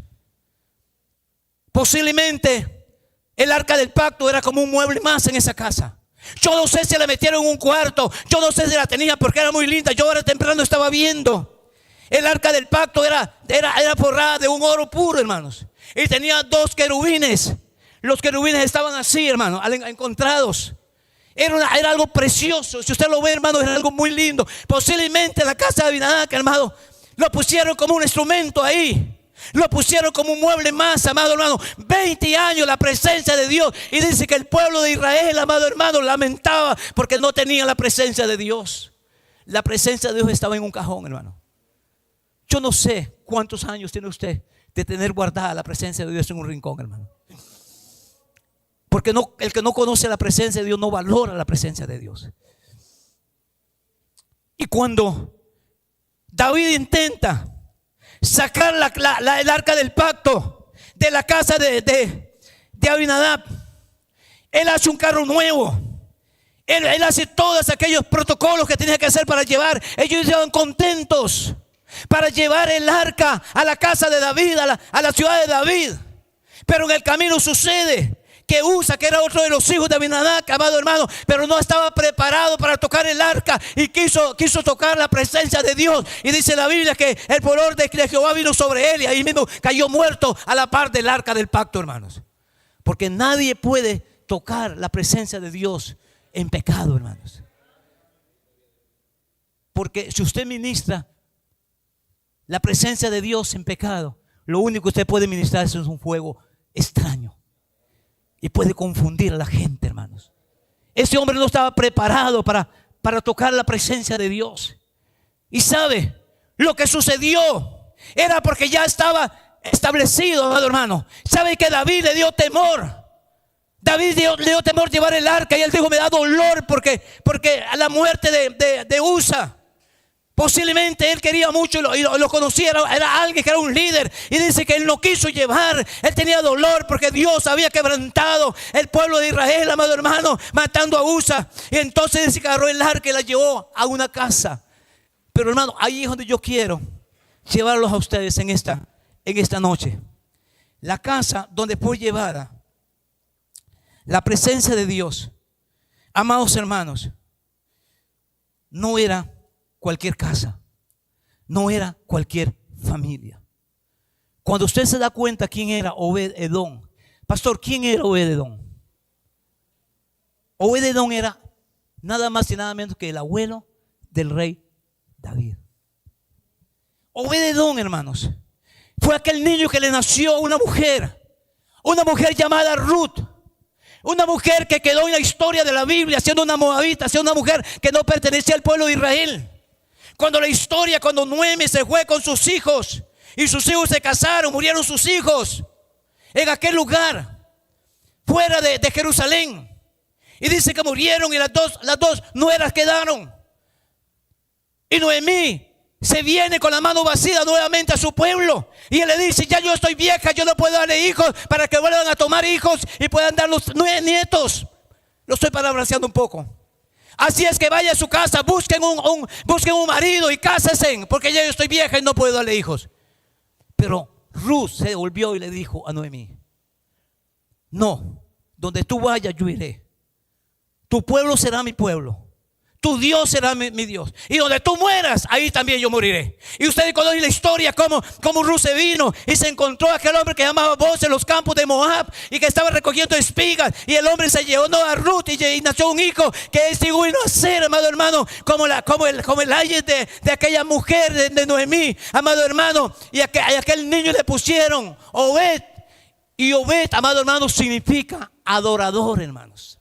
Posiblemente el arca del pacto era como un mueble más en esa casa. Yo no sé si la metieron en un cuarto. Yo no sé si la tenía porque era muy linda. Yo ahora temprano estaba viendo. El arca del pacto era forrada de un oro puro, hermanos. Y tenía 2 querubines. Los querubines estaban así, hermanos, encontrados. Era algo precioso. Si usted lo ve, hermano, era algo muy lindo. Posiblemente la casa de Abinadab, hermano, lo pusieron como un instrumento ahí. Lo pusieron como un mueble más, amado hermano. 20 años la presencia de Dios. Y dice que el pueblo de Israel, amado hermano, lamentaba porque no tenía la presencia de Dios. La presencia de Dios estaba en un cajón, hermano. Yo no sé cuántos años tiene usted de tener guardada la presencia de Dios en un rincón, hermano. Porque el que no conoce la presencia de Dios no valora la presencia de Dios. Y cuando David intenta sacar el arca del pacto de la casa de Abinadab, él hace un carro nuevo. Él hace todos aquellos protocolos que tenía que hacer para llevar. Ellos estaban contentos para llevar el arca a la casa de David, a la ciudad de David. Pero en el camino sucede que Usa, que era otro de los hijos de Abinadab, amado hermano, pero no estaba preparado para tocar el arca y quiso tocar la presencia de Dios. Y dice la Biblia que el furor de Jehová vino sobre él y ahí mismo cayó muerto a la par del arca del pacto, hermanos. Porque nadie puede tocar la presencia de Dios en pecado, hermanos. Porque si usted ministra la presencia de Dios en pecado, lo único que usted puede ministrar es un fuego extraño y puede confundir a la gente, hermanos. Ese hombre no estaba preparado para tocar la presencia de Dios. Y sabe, lo que sucedió era porque ya estaba establecido, amado hermano. Sabe que David le dio temor. David le dio temor llevar el arca y él dijo: me da dolor porque a la muerte de Usa, posiblemente él quería mucho y lo conocía, era alguien que era un líder, y dice que él no quiso llevar. Él tenía dolor porque Dios había quebrantado el pueblo de Israel, amado hermano, matando a Usa. Y entonces dice que agarró el arca y la llevó a una casa. Pero hermano, ahí es donde yo quiero llevarlos a ustedes en esta noche. La casa donde fue llevada la presencia de Dios, amados hermanos, no era cualquier casa, no era cualquier familia. Cuando usted se da cuenta quién era Obed-Edom, pastor, ¿quién era Obed-Edom? Obed-Edom era nada más y nada menos que el abuelo del rey David. Obed-Edom, hermanos, fue aquel niño que le nació a una mujer llamada Ruth. Una mujer que quedó en la historia de la Biblia siendo una moabita, siendo una mujer que no pertenecía al pueblo de Israel. Cuando Noemi se fue con sus hijos y sus hijos se casaron, murieron sus hijos en aquel lugar, fuera de Jerusalén. Y dice que murieron y las dos nueras quedaron. Y Noemí se viene con la mano vacía nuevamente a su pueblo. Y él le dice: ya yo estoy vieja, yo no puedo darle hijos para que vuelvan a tomar hijos y puedan dar los nietos. Lo estoy parafraseando un poco. Así es que vaya a su casa, busquen un marido y cásense, porque ya yo estoy vieja y no puedo darle hijos. Pero Ruth se volvió y le dijo a Noemí: no, donde tú vayas yo iré. Tu pueblo será mi pueblo. Tu Dios será mi Dios. Y donde tú mueras, ahí también yo moriré. Y ustedes conocen la historia como Ruth se vino y se encontró a aquel hombre que llamaba Boaz en los campos de Moab y que estaba recogiendo espigas. Y el hombre se llevó a Ruth y nació un hijo que es igual a ser, amado hermano, como el aye de aquella mujer de Noemí, amado hermano. Y a aquel niño le pusieron Obed. Y Obed, amado hermano, significa adorador, hermanos.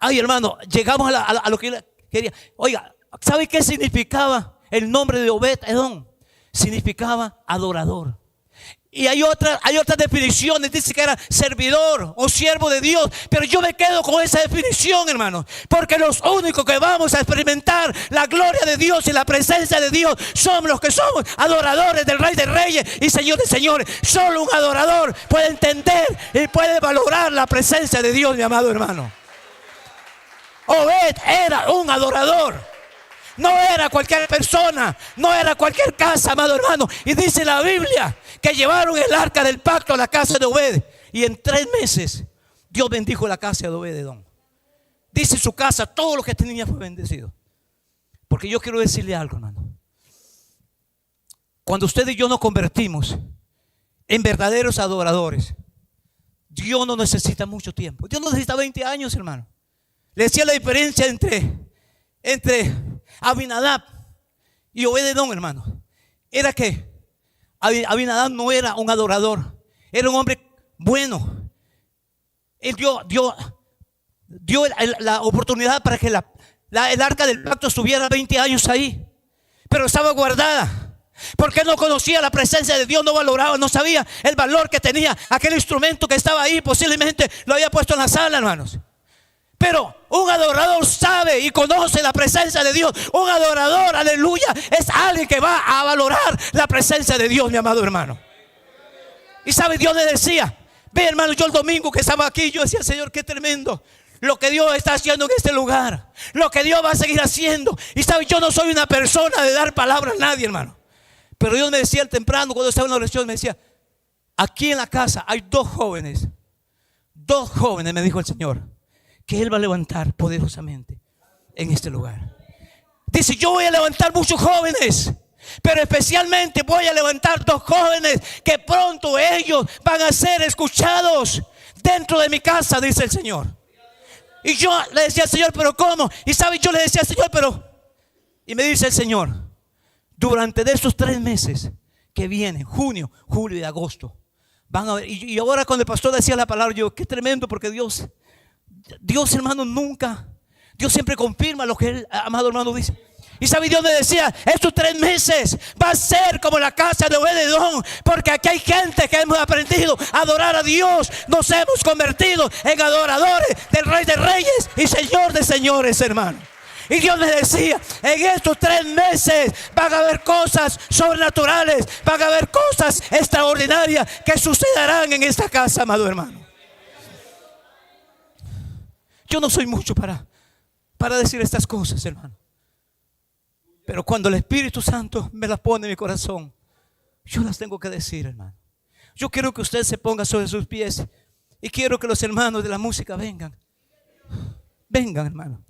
Ay, hermano, llegamos a lo que él quería. Oiga, ¿sabe qué significaba el nombre de Obed-Edom? Significaba adorador. Y hay otras definiciones. Dice que era servidor o siervo de Dios. Pero yo me quedo con esa definición, hermano. Porque los únicos que vamos a experimentar la gloria de Dios y la presencia de Dios somos los que somos adoradores del Rey de Reyes y Señor de Señores. Solo un adorador puede entender y puede valorar la presencia de Dios, mi amado hermano. Obed era un adorador. No era cualquier persona, no era cualquier casa, amado hermano. Y dice la Biblia que llevaron el arca del pacto a la casa de Obed. Y en 3 meses Dios bendijo la casa de Obed-Edom. Dice su casa, todo lo que tenía fue bendecido. Porque yo quiero decirle algo, hermano. Cuando usted y yo nos convertimos en verdaderos adoradores, Dios no necesita mucho tiempo. Dios no necesita 20 años, hermano. Le decía la diferencia entre Abinadab y Obed-Edom, hermano. Era que Abinadab no era un adorador, era un hombre bueno. Él dio la oportunidad para que el arca del pacto estuviera 20 años ahí, pero estaba guardada. Porque no conocía la presencia de Dios, no valoraba, no sabía el valor que tenía aquel instrumento que estaba ahí. Posiblemente lo había puesto en la sala, hermanos. Pero un adorador sabe y conoce la presencia de Dios. Un adorador, aleluya, es alguien que va a valorar la presencia de Dios, mi amado hermano. Y sabe, Dios le decía, ve, hermano, yo el domingo que estaba aquí, yo decía, Señor, qué tremendo lo que Dios está haciendo en este lugar, lo que Dios va a seguir haciendo. Y sabe, yo no soy una persona de dar palabra a nadie, hermano. Pero Dios me decía temprano, cuando estaba en la oración, me decía, aquí en la casa hay dos jóvenes, me dijo el Señor, que Él va a levantar poderosamente en este lugar. Dice, yo voy a levantar muchos jóvenes, pero especialmente voy a levantar dos jóvenes que pronto ellos van a ser escuchados dentro de mi casa, dice el Señor. Y yo le decía al Señor, pero ¿cómo? Y sabe, yo le decía al Señor, pero... Y me dice el Señor, durante de esos 3 meses que vienen, junio, julio y agosto, van a ver. Y ahora cuando el pastor decía la palabra, yo, qué tremendo, porque Dios, hermano, nunca, Dios siempre confirma lo que Él, amado hermano, dice. Y sabe, Dios me decía, estos 3 meses va a ser como la casa de Obed-Edom, porque aquí hay gente que hemos aprendido a adorar a Dios. Nos hemos convertido en adoradores del Rey de Reyes y Señor de Señores, hermano. Y Dios me decía, en estos 3 meses van a haber cosas sobrenaturales, van a haber cosas extraordinarias que sucederán en esta casa, amado hermano. Yo no soy mucho para decir estas cosas, hermano. Pero cuando el Espíritu Santo me las pone en mi corazón, yo las tengo que decir, hermano. Yo quiero que usted se ponga sobre sus pies y quiero que los hermanos de la música vengan. Vengan, hermano.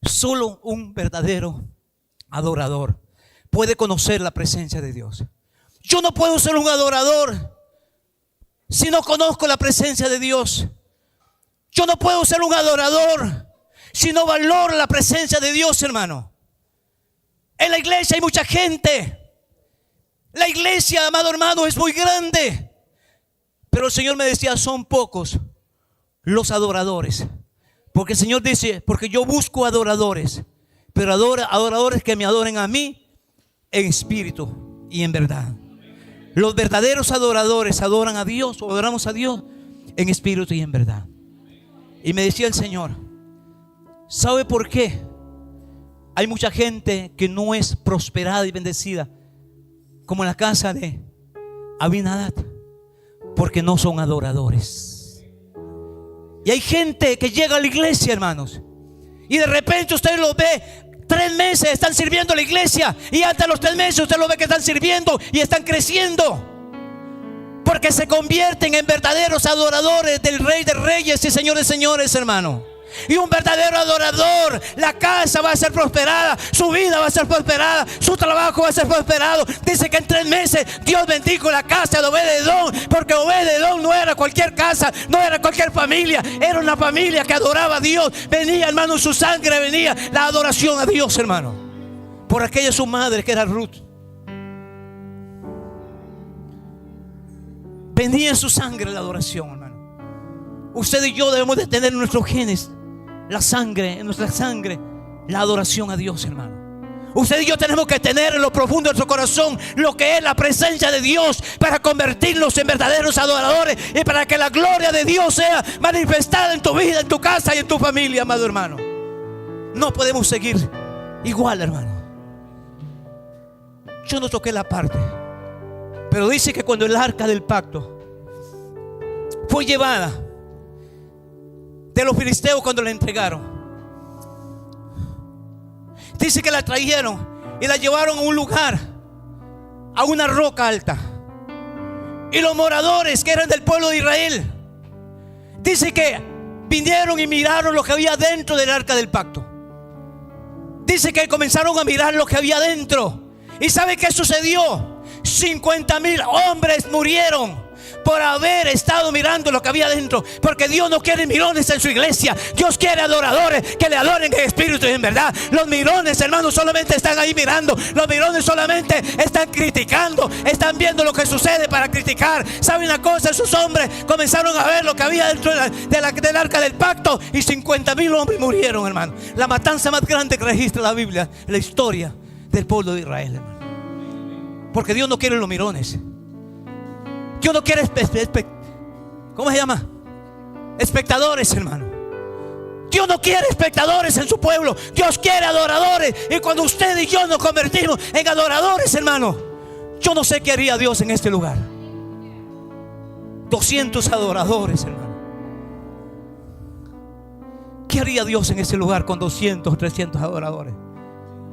Solo un verdadero adorador puede conocer la presencia de Dios. Yo no puedo ser un adorador si no conozco la presencia de Dios. Yo no puedo ser un adorador si no valoro la presencia de Dios, hermano. En la iglesia hay mucha gente. La iglesia, amado hermano, es muy grande. Pero el Señor me decía, son pocos los adoradores. Porque el Señor dice, porque yo busco adoradores, pero adoradores que me adoren a mí en espíritu y en verdad. Los verdaderos adoradores adoran a Dios, o adoramos a Dios en espíritu y en verdad. Y me decía el Señor, ¿sabe por qué? Hay mucha gente que no es prosperada y bendecida como en la casa de Abinadab, porque no son adoradores. Y hay gente que llega a la iglesia, hermanos, y de repente usted los ve 3 meses están sirviendo a la iglesia, y hasta los 3 meses usted lo ve que están sirviendo y están creciendo, porque se convierten en verdaderos adoradores del Rey de Reyes y Señor de Señores, hermano. Y un verdadero adorador, la casa va a ser prosperada, su vida va a ser prosperada, su trabajo va a ser prosperado. Dice que en 3 meses Dios bendijo la casa de Obed-Edom, porque Obed-Edom no era cualquier casa, no era cualquier familia, era una familia que adoraba a Dios. Venía, hermano, en su sangre venía la adoración a Dios, hermano, por aquella su madre que era Ruth. Venía en su sangre la adoración, hermano. Usted y yo debemos de tener en nuestros genes la sangre, en nuestra sangre, la adoración a Dios, hermano. Usted y yo tenemos que tener en lo profundo de nuestro corazón lo que es la presencia de Dios, para convertirnos en verdaderos adoradores y para que la gloria de Dios sea manifestada en tu vida, en tu casa y en tu familia, amado hermano. No podemos seguir igual, hermano. Yo no toqué la parte, pero dice que cuando el arca del pacto fue llevada de los filisteos, cuando la entregaron, dice que la trajeron y la llevaron a un lugar, a una roca alta. Y los moradores que eran del pueblo de Israel, dice que vinieron y miraron lo que había dentro del arca del pacto. Dice que comenzaron a mirar lo que había dentro. ¿Y sabe qué sucedió? 50,000 hombres murieron. por haber estado mirando lo que había dentro. Porque Dios no quiere mirones en su iglesia. Dios quiere adoradores que le adoren en espíritu y en verdad. Los mirones, hermanos, solamente están ahí mirando. Los mirones solamente están criticando, están viendo lo que sucede para criticar. ¿Saben una cosa? Esos hombres comenzaron a ver lo que había dentro del arca del pacto, y 50,000 hombres murieron, hermano. La matanza más grande que registra la Biblia, la historia del pueblo de Israel, hermano. Porque Dios no quiere los mirones. Dios no quiere ¿cómo se llama? Espectadores, hermano. Dios no quiere espectadores en su pueblo. Dios quiere adoradores. Y cuando usted y yo nos convertimos en adoradores, hermano, yo no sé qué haría Dios en este lugar. 200 adoradores, hermano. ¿Qué haría Dios en este lugar con 200 o 300 adoradores?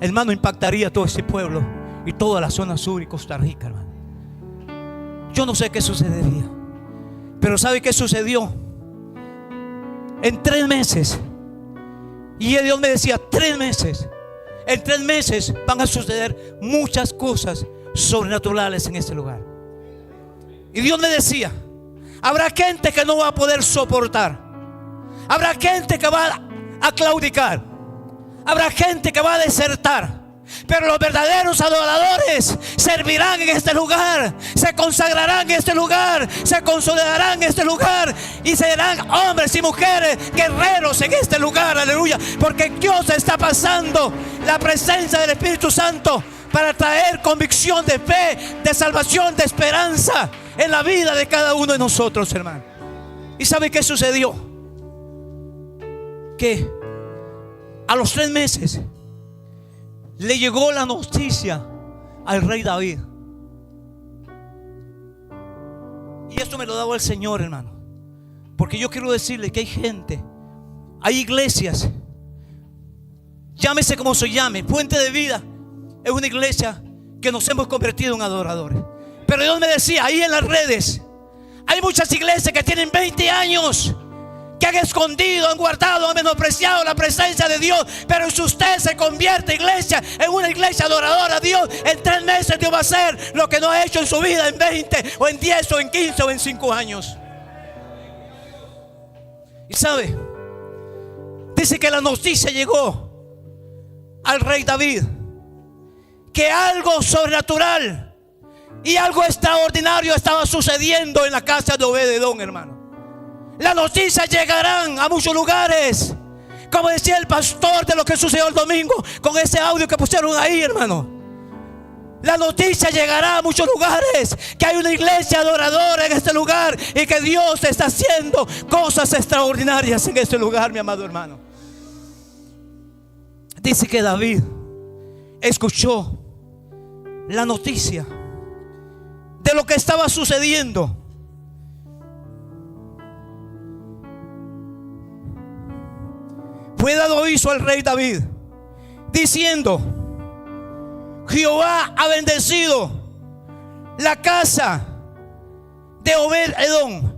Hermano, impactaría todo ese pueblo y toda la zona sur y Costa Rica, hermano. Yo no sé qué sucedería, pero ¿sabe qué sucedió? En 3 meses, y Dios me decía, 3 meses, en 3 meses van a suceder muchas cosas sobrenaturales en este lugar. Y Dios me decía, habrá gente que no va a poder soportar, habrá gente que va a claudicar, habrá gente que va a desertar. Pero los verdaderos adoradores servirán en este lugar, se consagrarán en este lugar, se consolidarán en este lugar y serán hombres y mujeres guerreros en este lugar, aleluya. Porque Dios está pasando la presencia del Espíritu Santo para traer convicción de fe, de salvación, de esperanza en la vida de cada uno de nosotros, hermano. ¿Y sabe qué sucedió? Que a los 3 meses le llegó la noticia al rey David. Y esto me lo daba el Señor, hermano. Porque yo quiero decirle que hay gente, hay iglesias, llámese como se llame, Fuente de Vida es una iglesia que nos hemos convertido en adoradores. Pero Dios me decía, ahí en las redes hay muchas iglesias que tienen 20 años, que han escondido, han guardado, han menospreciado la presencia de Dios. Pero si usted se convierte, iglesia, en una iglesia adoradora a Dios, en 3 meses Dios va a hacer lo que no ha hecho en su vida en 20 o en 10 o en 15 o en 5 años. Y sabe, dice que la noticia llegó al rey David, que algo sobrenatural y algo extraordinario estaba sucediendo en la casa de Obed-Edom, hermano. Las noticias llegarán a muchos lugares, como decía el pastor de lo que sucedió el domingo con ese audio que pusieron ahí, hermano. La noticia llegará a muchos lugares, que hay una iglesia adoradora en este lugar y que Dios está haciendo cosas extraordinarias en este lugar, mi amado hermano. Dice que David escuchó la noticia de lo que estaba sucediendo. Fue dado aviso al rey David diciendo: Jehová ha bendecido la casa de Obed-Edom.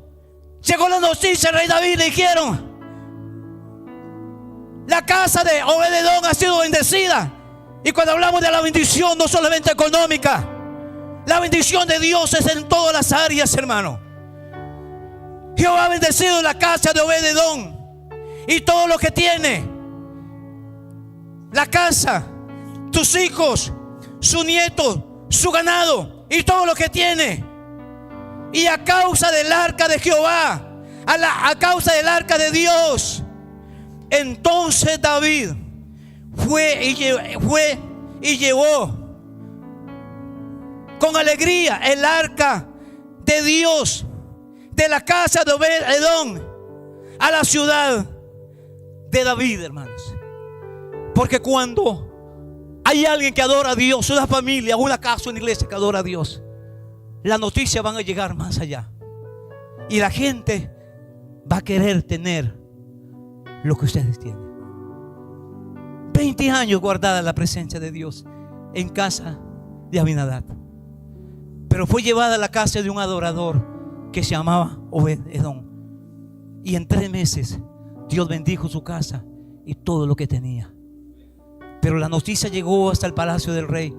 Llegó la noticia al rey David, le dijeron: la casa de Obed-Edom ha sido bendecida. Y cuando hablamos de la bendición, no solamente económica, la bendición de Dios es en todas las áreas, hermano. Jehová ha bendecido la casa de Obed-Edom y todo lo que tiene, la casa, tus hijos, su nieto, su ganado y todo lo que tiene. Y a causa del arca de Jehová, a causa del arca de Dios, entonces David fue y llevó con alegría el arca de Dios de la casa de Obed-Edom a la ciudad de David, hermanos. Porque cuando hay alguien que adora a Dios, una familia, una casa, una iglesia que adora a Dios, las noticias van a llegar más allá y la gente va a querer tener lo que ustedes tienen. 20 años guardada la presencia de Dios en casa de Abinadab, pero fue llevada a la casa de un adorador que se llamaba Obed-Edom. Y en 3 meses Dios bendijo su casa y todo lo que tenía. Pero la noticia llegó hasta el palacio del rey,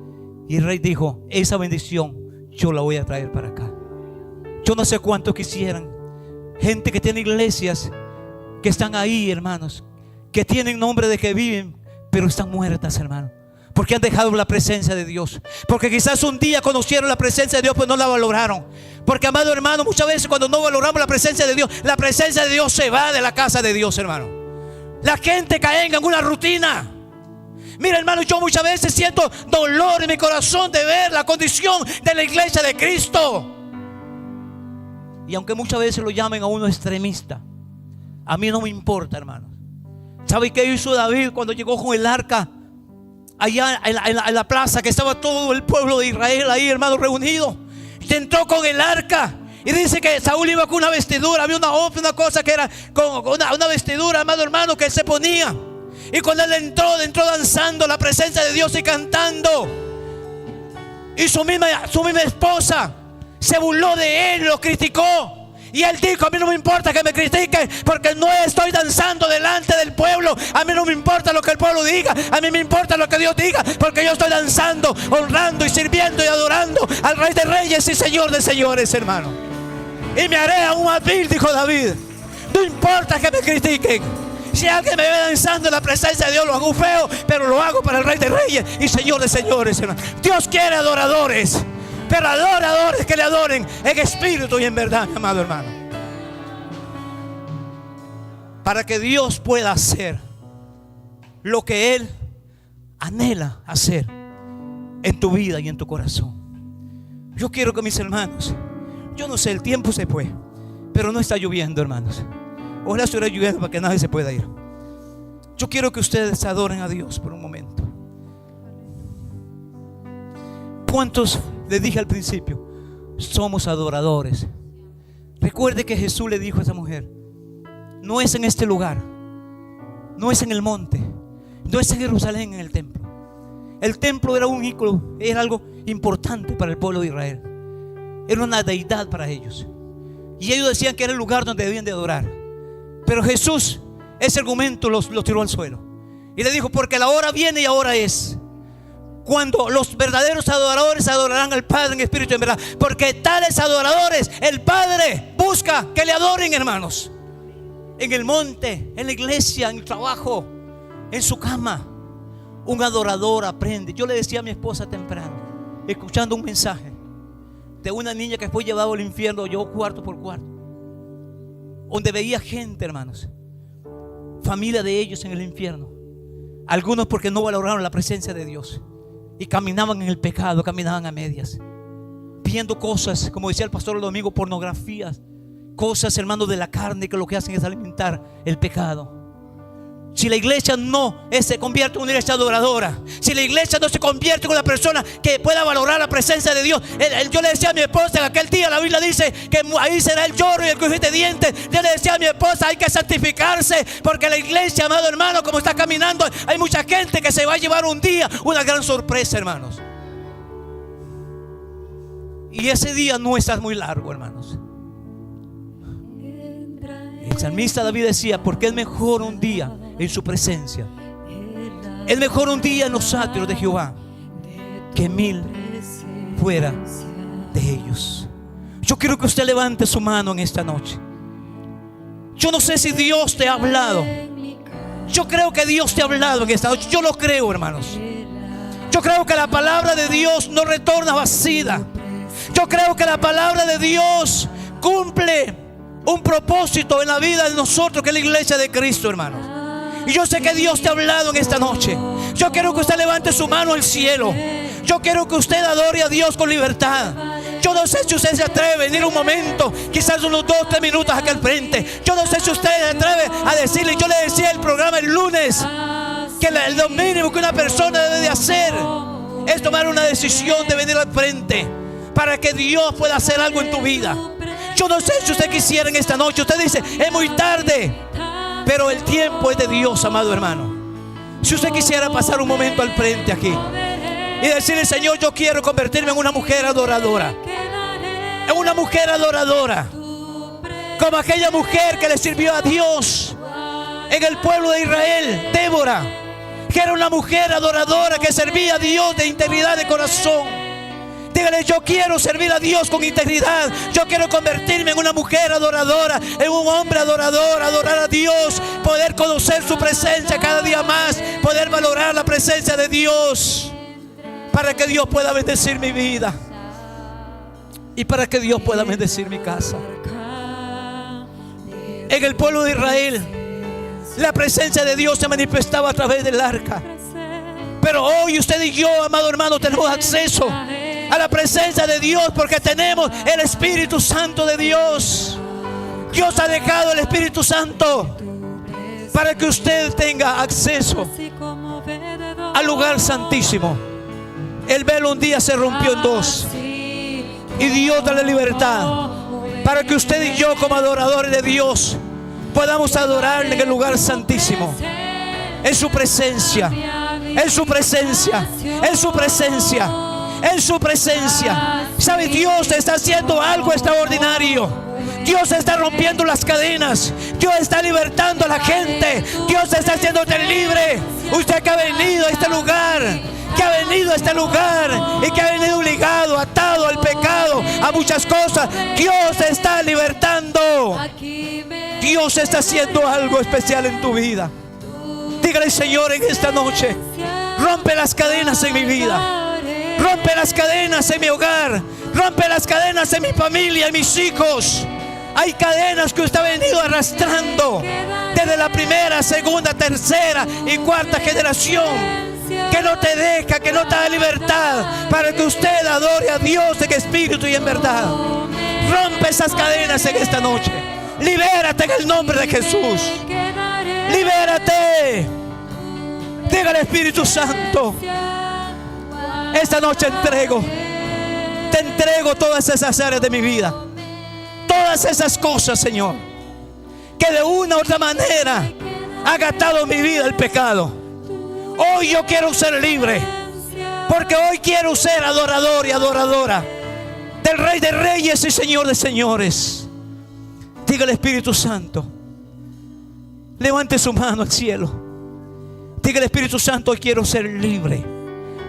y el rey dijo: esa bendición yo la voy a traer para acá. Yo no sé cuántos quisieran, gente que tiene iglesias, que están ahí, hermanos, que tienen nombre de que viven, pero están muertas, hermano, porque han dejado la presencia de Dios. Porque quizás un día conocieron la presencia de Dios, pues no la valoraron. Porque, amado hermano, muchas veces cuando no valoramos la presencia de Dios se va de la casa de Dios, hermano. La gente cae en una rutina. Mira, hermano, yo muchas veces siento dolor en mi corazón de ver la condición de la iglesia de Cristo. Y aunque muchas veces lo llamen a uno extremista, a mí no me importa, hermano. ¿Sabe qué hizo David cuando llegó con el arca allá en la plaza, que estaba todo el pueblo de Israel ahí, hermano, reunido? Entró con el arca y dice que Saúl iba con una vestidura. Había una cosa que era con una vestidura, amado hermano, que él se ponía. Y cuando él entró danzando la presencia de Dios y cantando. Y su misma esposa se burló de él, lo criticó. Y él dijo: a mí no me importa que me critiquen, porque no estoy danzando delante del pueblo. A mí no me importa lo que el pueblo diga, a mí me importa lo que Dios diga, porque yo estoy danzando, honrando y sirviendo y adorando al Rey de Reyes y Señor de Señores, hermano. Y me haré aún más vil, dijo David. No importa que me critiquen. Si alguien me ve danzando en la presencia de Dios, lo hago feo, pero lo hago para el Rey de Reyes y Señor de Señores, hermano. Dios quiere adoradores, pero adoradores que le adoren en espíritu y en verdad, mi amado hermano. Para que Dios pueda hacer lo que Él anhela hacer en tu vida y en tu corazón. Yo quiero que mis hermanos, yo no sé, el tiempo se fue, pero no está lloviendo, hermanos. Ojalá estuviera lloviendo para que nadie se pueda ir. Yo quiero que ustedes adoren a Dios por un momento. ¿Cuántos, les dije al principio, somos adoradores? Recuerde que Jesús le dijo a esa mujer: no es en este lugar, no es en el monte, no es en Jerusalén, en el templo. El templo era un ícono, era algo importante para el pueblo de Israel. Era una deidad para ellos. Y ellos decían que era el lugar donde debían de adorar. Pero Jesús ese argumento los tiró al suelo. Y le dijo: porque la hora viene y ahora es, cuando los verdaderos adoradores adorarán al Padre en espíritu y en verdad. Porque tales adoradores el Padre busca que le adoren, hermanos. En el monte, en la iglesia, en el trabajo, en su cama. Un adorador aprende. Yo le decía a mi esposa temprano, escuchando un mensaje de una niña que fue llevada al infierno, yo cuarto por cuarto, donde veía gente, hermanos, familia de ellos en el infierno. Algunos porque no valoraron la presencia de Dios y caminaban en el pecado, caminaban a medias, viendo cosas, como decía el pastor el domingo, pornografías, cosas, hermanos, de la carne, que lo que hacen es alimentar el pecado. Si la iglesia no se convierte en una iglesia adoradora, si la iglesia no se convierte en una persona que pueda valorar la presencia de Dios, yo le decía a mi esposa en aquel día, la Biblia dice que ahí será el lloro y el crujir de dientes. Yo le decía a mi esposa: hay que santificarse, porque la iglesia, amado hermano, como está caminando, hay mucha gente que se va a llevar un día una gran sorpresa, hermanos. Y ese día no está muy largo, hermanos. El salmista David decía: porque es mejor un día en su presencia, es mejor un día en los atrios de Jehová que 1000 fuera de ellos. Yo quiero que usted levante su mano en esta noche. Yo no sé si Dios te ha hablado. Yo creo que Dios te ha hablado en esta noche. Yo lo creo, hermanos. Yo creo que la palabra de Dios no retorna vacía. Yo creo que la palabra de Dios cumple un propósito en la vida de nosotros, que es la iglesia de Cristo, hermanos. Y yo sé que Dios te ha hablado en esta noche. Yo quiero que usted levante su mano al cielo. Yo quiero que usted adore a Dios con libertad. Yo no sé si usted se atreve a venir un momento, quizás unos 2-3 minutos acá al frente. Yo no sé si usted se atreve a decirle. Yo le decía en el programa el lunes que lo mínimo que una persona debe de hacer es tomar una decisión de venir al frente, para que Dios pueda hacer algo en tu vida. Yo no sé si usted quisiera en esta noche. Usted dice: es muy tarde, pero el tiempo es de Dios, amado hermano. Si usted quisiera pasar un momento al frente aquí y decirle: Señor, yo quiero convertirme en una mujer adoradora, en una mujer adoradora, como aquella mujer que le sirvió a Dios en el pueblo de Israel, Débora, que era una mujer adoradora que servía a Dios de integridad de corazón, Dígale: yo quiero servir a Dios con integridad. Yo quiero convertirme en una mujer adoradora, en un hombre adorador, adorar a Dios, poder conocer su presencia cada día más, poder valorar la presencia de Dios, para que Dios pueda bendecir mi vida y para que Dios pueda bendecir mi casa. En el pueblo de Israel, la presencia de Dios se manifestaba a través del arca. Pero hoy usted y yo, amado hermano, tenemos acceso a la presencia de Dios porque tenemos el Espíritu Santo de Dios. Dios ha dejado el Espíritu Santo para que usted tenga acceso al lugar santísimo. El velo un día se rompió en dos y Dios da la libertad para que usted y yo, como adoradores de Dios, podamos adorarle en el lugar santísimo, en su presencia, en su presencia, en su presencia, en su presencia. ¿Sabe? Dios está haciendo algo extraordinario. Dios está rompiendo las cadenas. Dios está libertando a la gente. Dios está haciéndote libre. Usted que ha venido a este lugar, que ha venido a este lugar y que ha venido ligado, atado al pecado, a muchas cosas, Dios te está libertando. Dios está haciendo algo especial en tu vida. Dígale: Señor, en esta noche, rompe las cadenas en mi vida, rompe las cadenas en mi hogar, rompe las cadenas en mi familia, en mis hijos. Hay cadenas que usted ha venido arrastrando desde la primera, segunda, tercera y cuarta generación, que no te deja, que no te da libertad para que usted adore a Dios en espíritu y en verdad. Rompe esas cadenas en esta noche. Libérate en el nombre de Jesús. Libérate. Dígale: Espíritu Santo, esta noche te entrego todas esas áreas de mi vida, todas esas cosas, Señor, que de una u otra manera ha gastado mi vida el pecado. Hoy yo quiero ser libre, porque hoy quiero ser adorador y adoradora del Rey de Reyes y Señor de Señores. Dígale: Espíritu Santo, levante su mano al cielo. Dígale: Espíritu Santo, hoy quiero ser libre,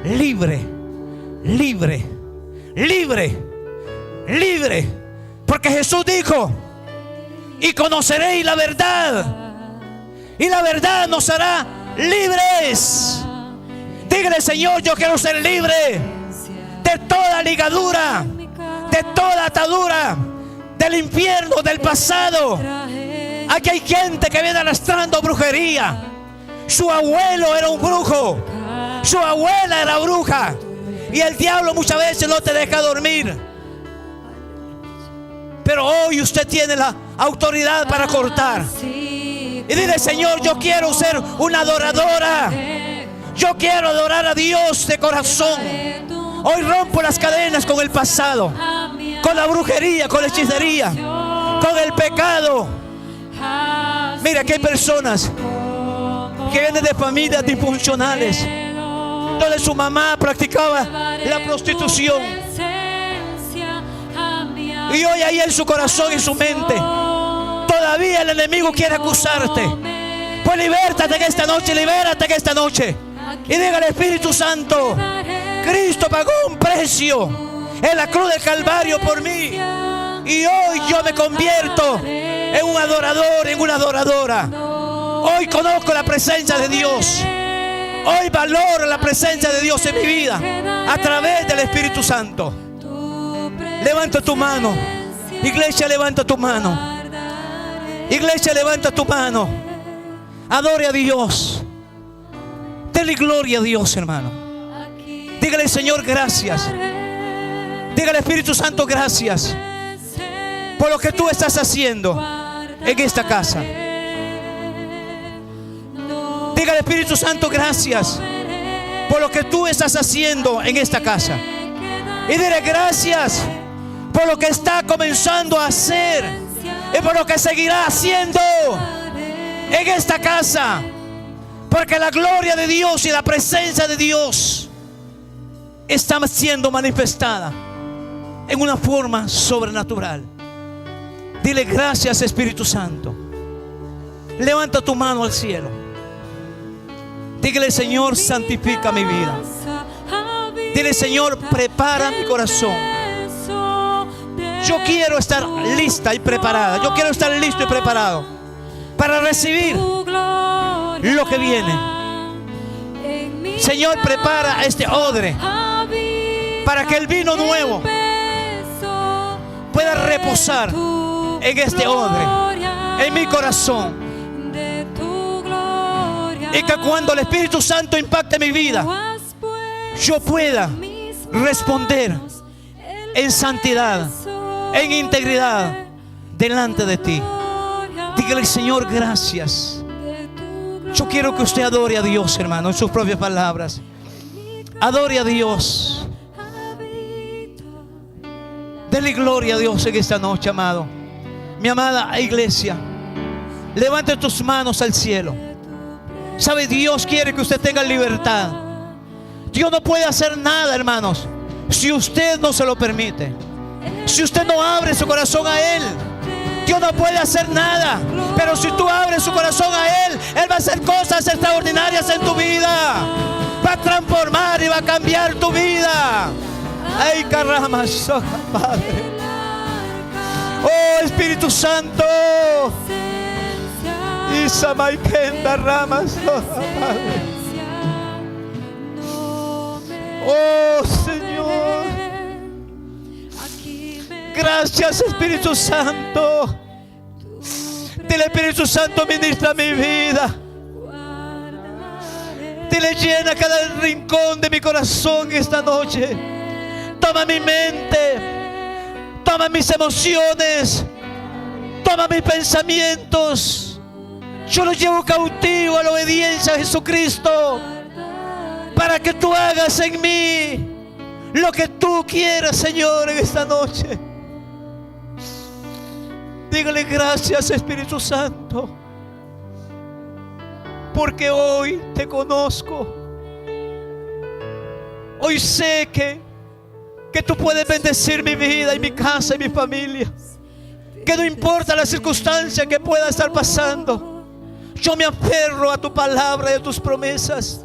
libre, libre, libre, libre. Porque Jesús dijo: y conoceréis la verdad, y la verdad nos hará libres. Dígale: Señor, yo quiero ser libre de toda ligadura, de toda atadura, del infierno, del pasado. Aquí hay gente que viene arrastrando brujería. Su abuelo era un brujo, su abuela era bruja, y el diablo muchas veces no te deja dormir. Pero hoy usted tiene la autoridad para cortar. Y dile: Señor, yo quiero ser una adoradora. Yo quiero adorar a Dios de corazón. Hoy rompo las cadenas con el pasado, con la brujería, con la hechicería, con el pecado. Mira que hay personas que vienen de familias disfuncionales, donde su mamá practicaba la prostitución. Y hoy ahí en su corazón y su mente todavía el enemigo quiere acusarte. Pues libértate en esta noche, libérate en esta noche. Y dígale: Espíritu Santo, Cristo pagó un precio en la cruz del Calvario por mí. Y hoy yo me convierto en un adorador, en una adoradora. Hoy conozco la presencia de Dios. Hoy valoro la presencia de Dios en mi vida a través del Espíritu Santo. Levanta tu mano. Iglesia, levanta tu mano. Iglesia, levanta tu mano. Adore a Dios. Dele gloria a Dios, hermano. Dígale: Señor, gracias. Dígale: Espíritu Santo, gracias por lo que tú estás haciendo en esta casa. Dígale: Espíritu Santo, gracias por lo que tú estás haciendo en esta casa. Y dile: gracias por lo que está comenzando a hacer y por lo que seguirá haciendo en esta casa. Porque la gloria de Dios y la presencia de Dios está siendo manifestada en una forma sobrenatural. Dile: gracias, Espíritu Santo. Levanta tu mano al cielo. Dígale: Señor, santifica mi vida. Dile: Señor, prepara mi corazón. Yo quiero estar lista y preparada. Yo quiero estar listo y preparado para recibir lo que viene. Señor, prepara este odre para que el vino nuevo pueda reposar en este odre, en mi corazón, y que cuando el Espíritu Santo impacte mi vida, yo pueda responder en santidad, en integridad delante de ti. Dígale: Señor, gracias. Yo quiero que usted adore a Dios, hermano, en sus propias palabras. Adore a Dios. Dele gloria a Dios en esta noche, amado. Mi amada iglesia, levante tus manos al cielo. ¿Sabe? Dios quiere que usted tenga libertad. Dios no puede hacer nada, hermanos, si usted no se lo permite. Si usted no abre su corazón a Él, Dios no puede hacer nada. Pero si tú abres su corazón a Él, Él va a hacer cosas extraordinarias en tu vida. Va a transformar y va a cambiar tu vida. Ay, caramba, Padre. Oh, Espíritu Santo. Isamaikenda ramas, Padre. Oh, Señor. Gracias, Espíritu Santo. Dile: Espíritu Santo, ministra mi vida. Dile: llena cada rincón de mi corazón esta noche. Toma mi mente, toma mis emociones, toma mis pensamientos. Yo los llevo cautivo a la obediencia a Jesucristo, para que tú hagas en mí lo que tú quieras, Señor, en esta noche. Dígale: gracias, Espíritu Santo, porque hoy te conozco. Hoy sé que tú puedes bendecir mi vida y mi casa y mi familia. Que no importa la circunstancia que pueda estar pasando, yo me aferro a tu palabra y a tus promesas,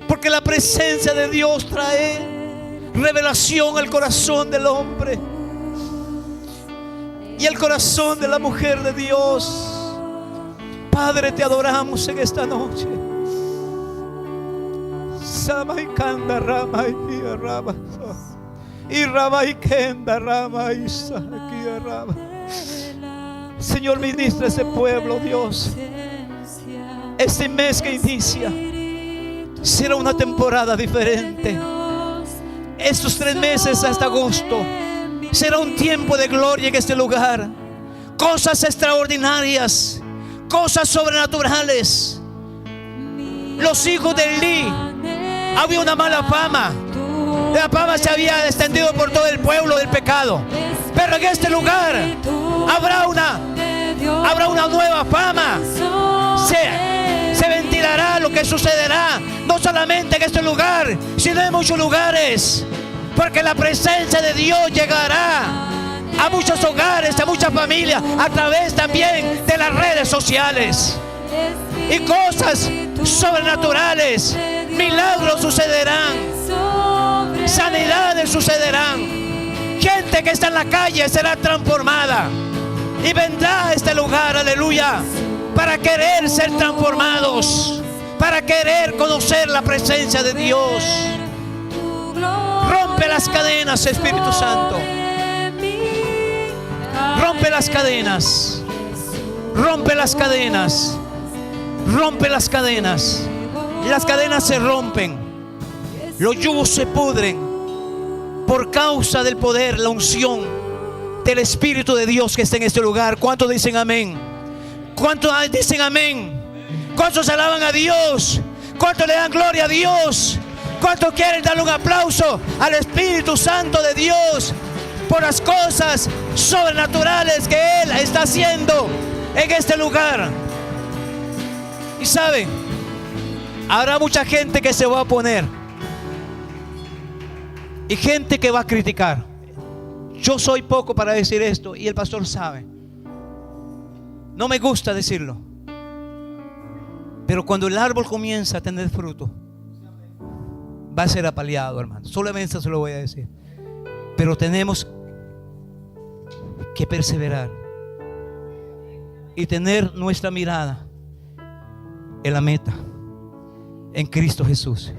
porque la presencia de Dios trae revelación al corazón del hombre y al corazón de la mujer de Dios. Padre, te adoramos en esta noche. Samaikanda rama y rama y ramaikenda rama y saquia rama. Señor, ministra ese pueblo, Dios. Este mes que inicia será una temporada diferente. Estos 3 meses hasta agosto será un tiempo de gloria en este lugar. Cosas extraordinarias, cosas sobrenaturales. Los hijos de Elí, había una mala fama. La fama se había extendido por todo el pueblo del pecado. Pero en este lugar habrá una nueva fama. Se ventilará lo que sucederá, no solamente en este lugar, sino en muchos lugares, porque la presencia de Dios llegará a muchos hogares, a muchas familias, a través también de las redes sociales. Y cosas sobrenaturales, milagros sucederán, sanidades sucederán. Gente que está en la calle será transformada y vendrá a este lugar, aleluya, para querer ser transformados, para querer conocer la presencia de Dios. Rompe las cadenas, Espíritu Santo. Rompe las cadenas. Rompe las cadenas. Rompe las cadenas. Las cadenas se rompen. Los yugos se pudren por causa del poder, la unción del Espíritu de Dios que está en este lugar. ¿Cuántos dicen amén? ¿Cuántos dicen amén? ¿Cuántos alaban a Dios? ¿Cuántos le dan gloria a Dios? ¿Cuántos quieren darle un aplauso al Espíritu Santo de Dios por las cosas sobrenaturales que Él está haciendo en este lugar? Y saben, habrá mucha gente que se va a oponer y gente que va a criticar. Yo soy poco para decir esto y el pastor sabe. No me gusta decirlo, pero cuando el árbol comienza a tener fruto, va a ser apaleado, hermano. Solamente se lo voy a decir. Pero tenemos que perseverar y tener nuestra mirada en la meta, en Cristo Jesús,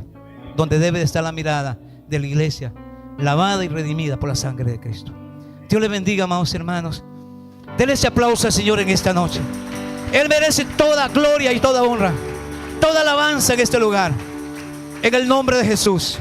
donde debe de estar la mirada de la iglesia, lavada y redimida por la sangre de Cristo. Dios le bendiga, amados hermanos. Denle ese aplauso al Señor en esta noche. Él merece toda gloria y toda honra, toda alabanza en este lugar, en el nombre de Jesús.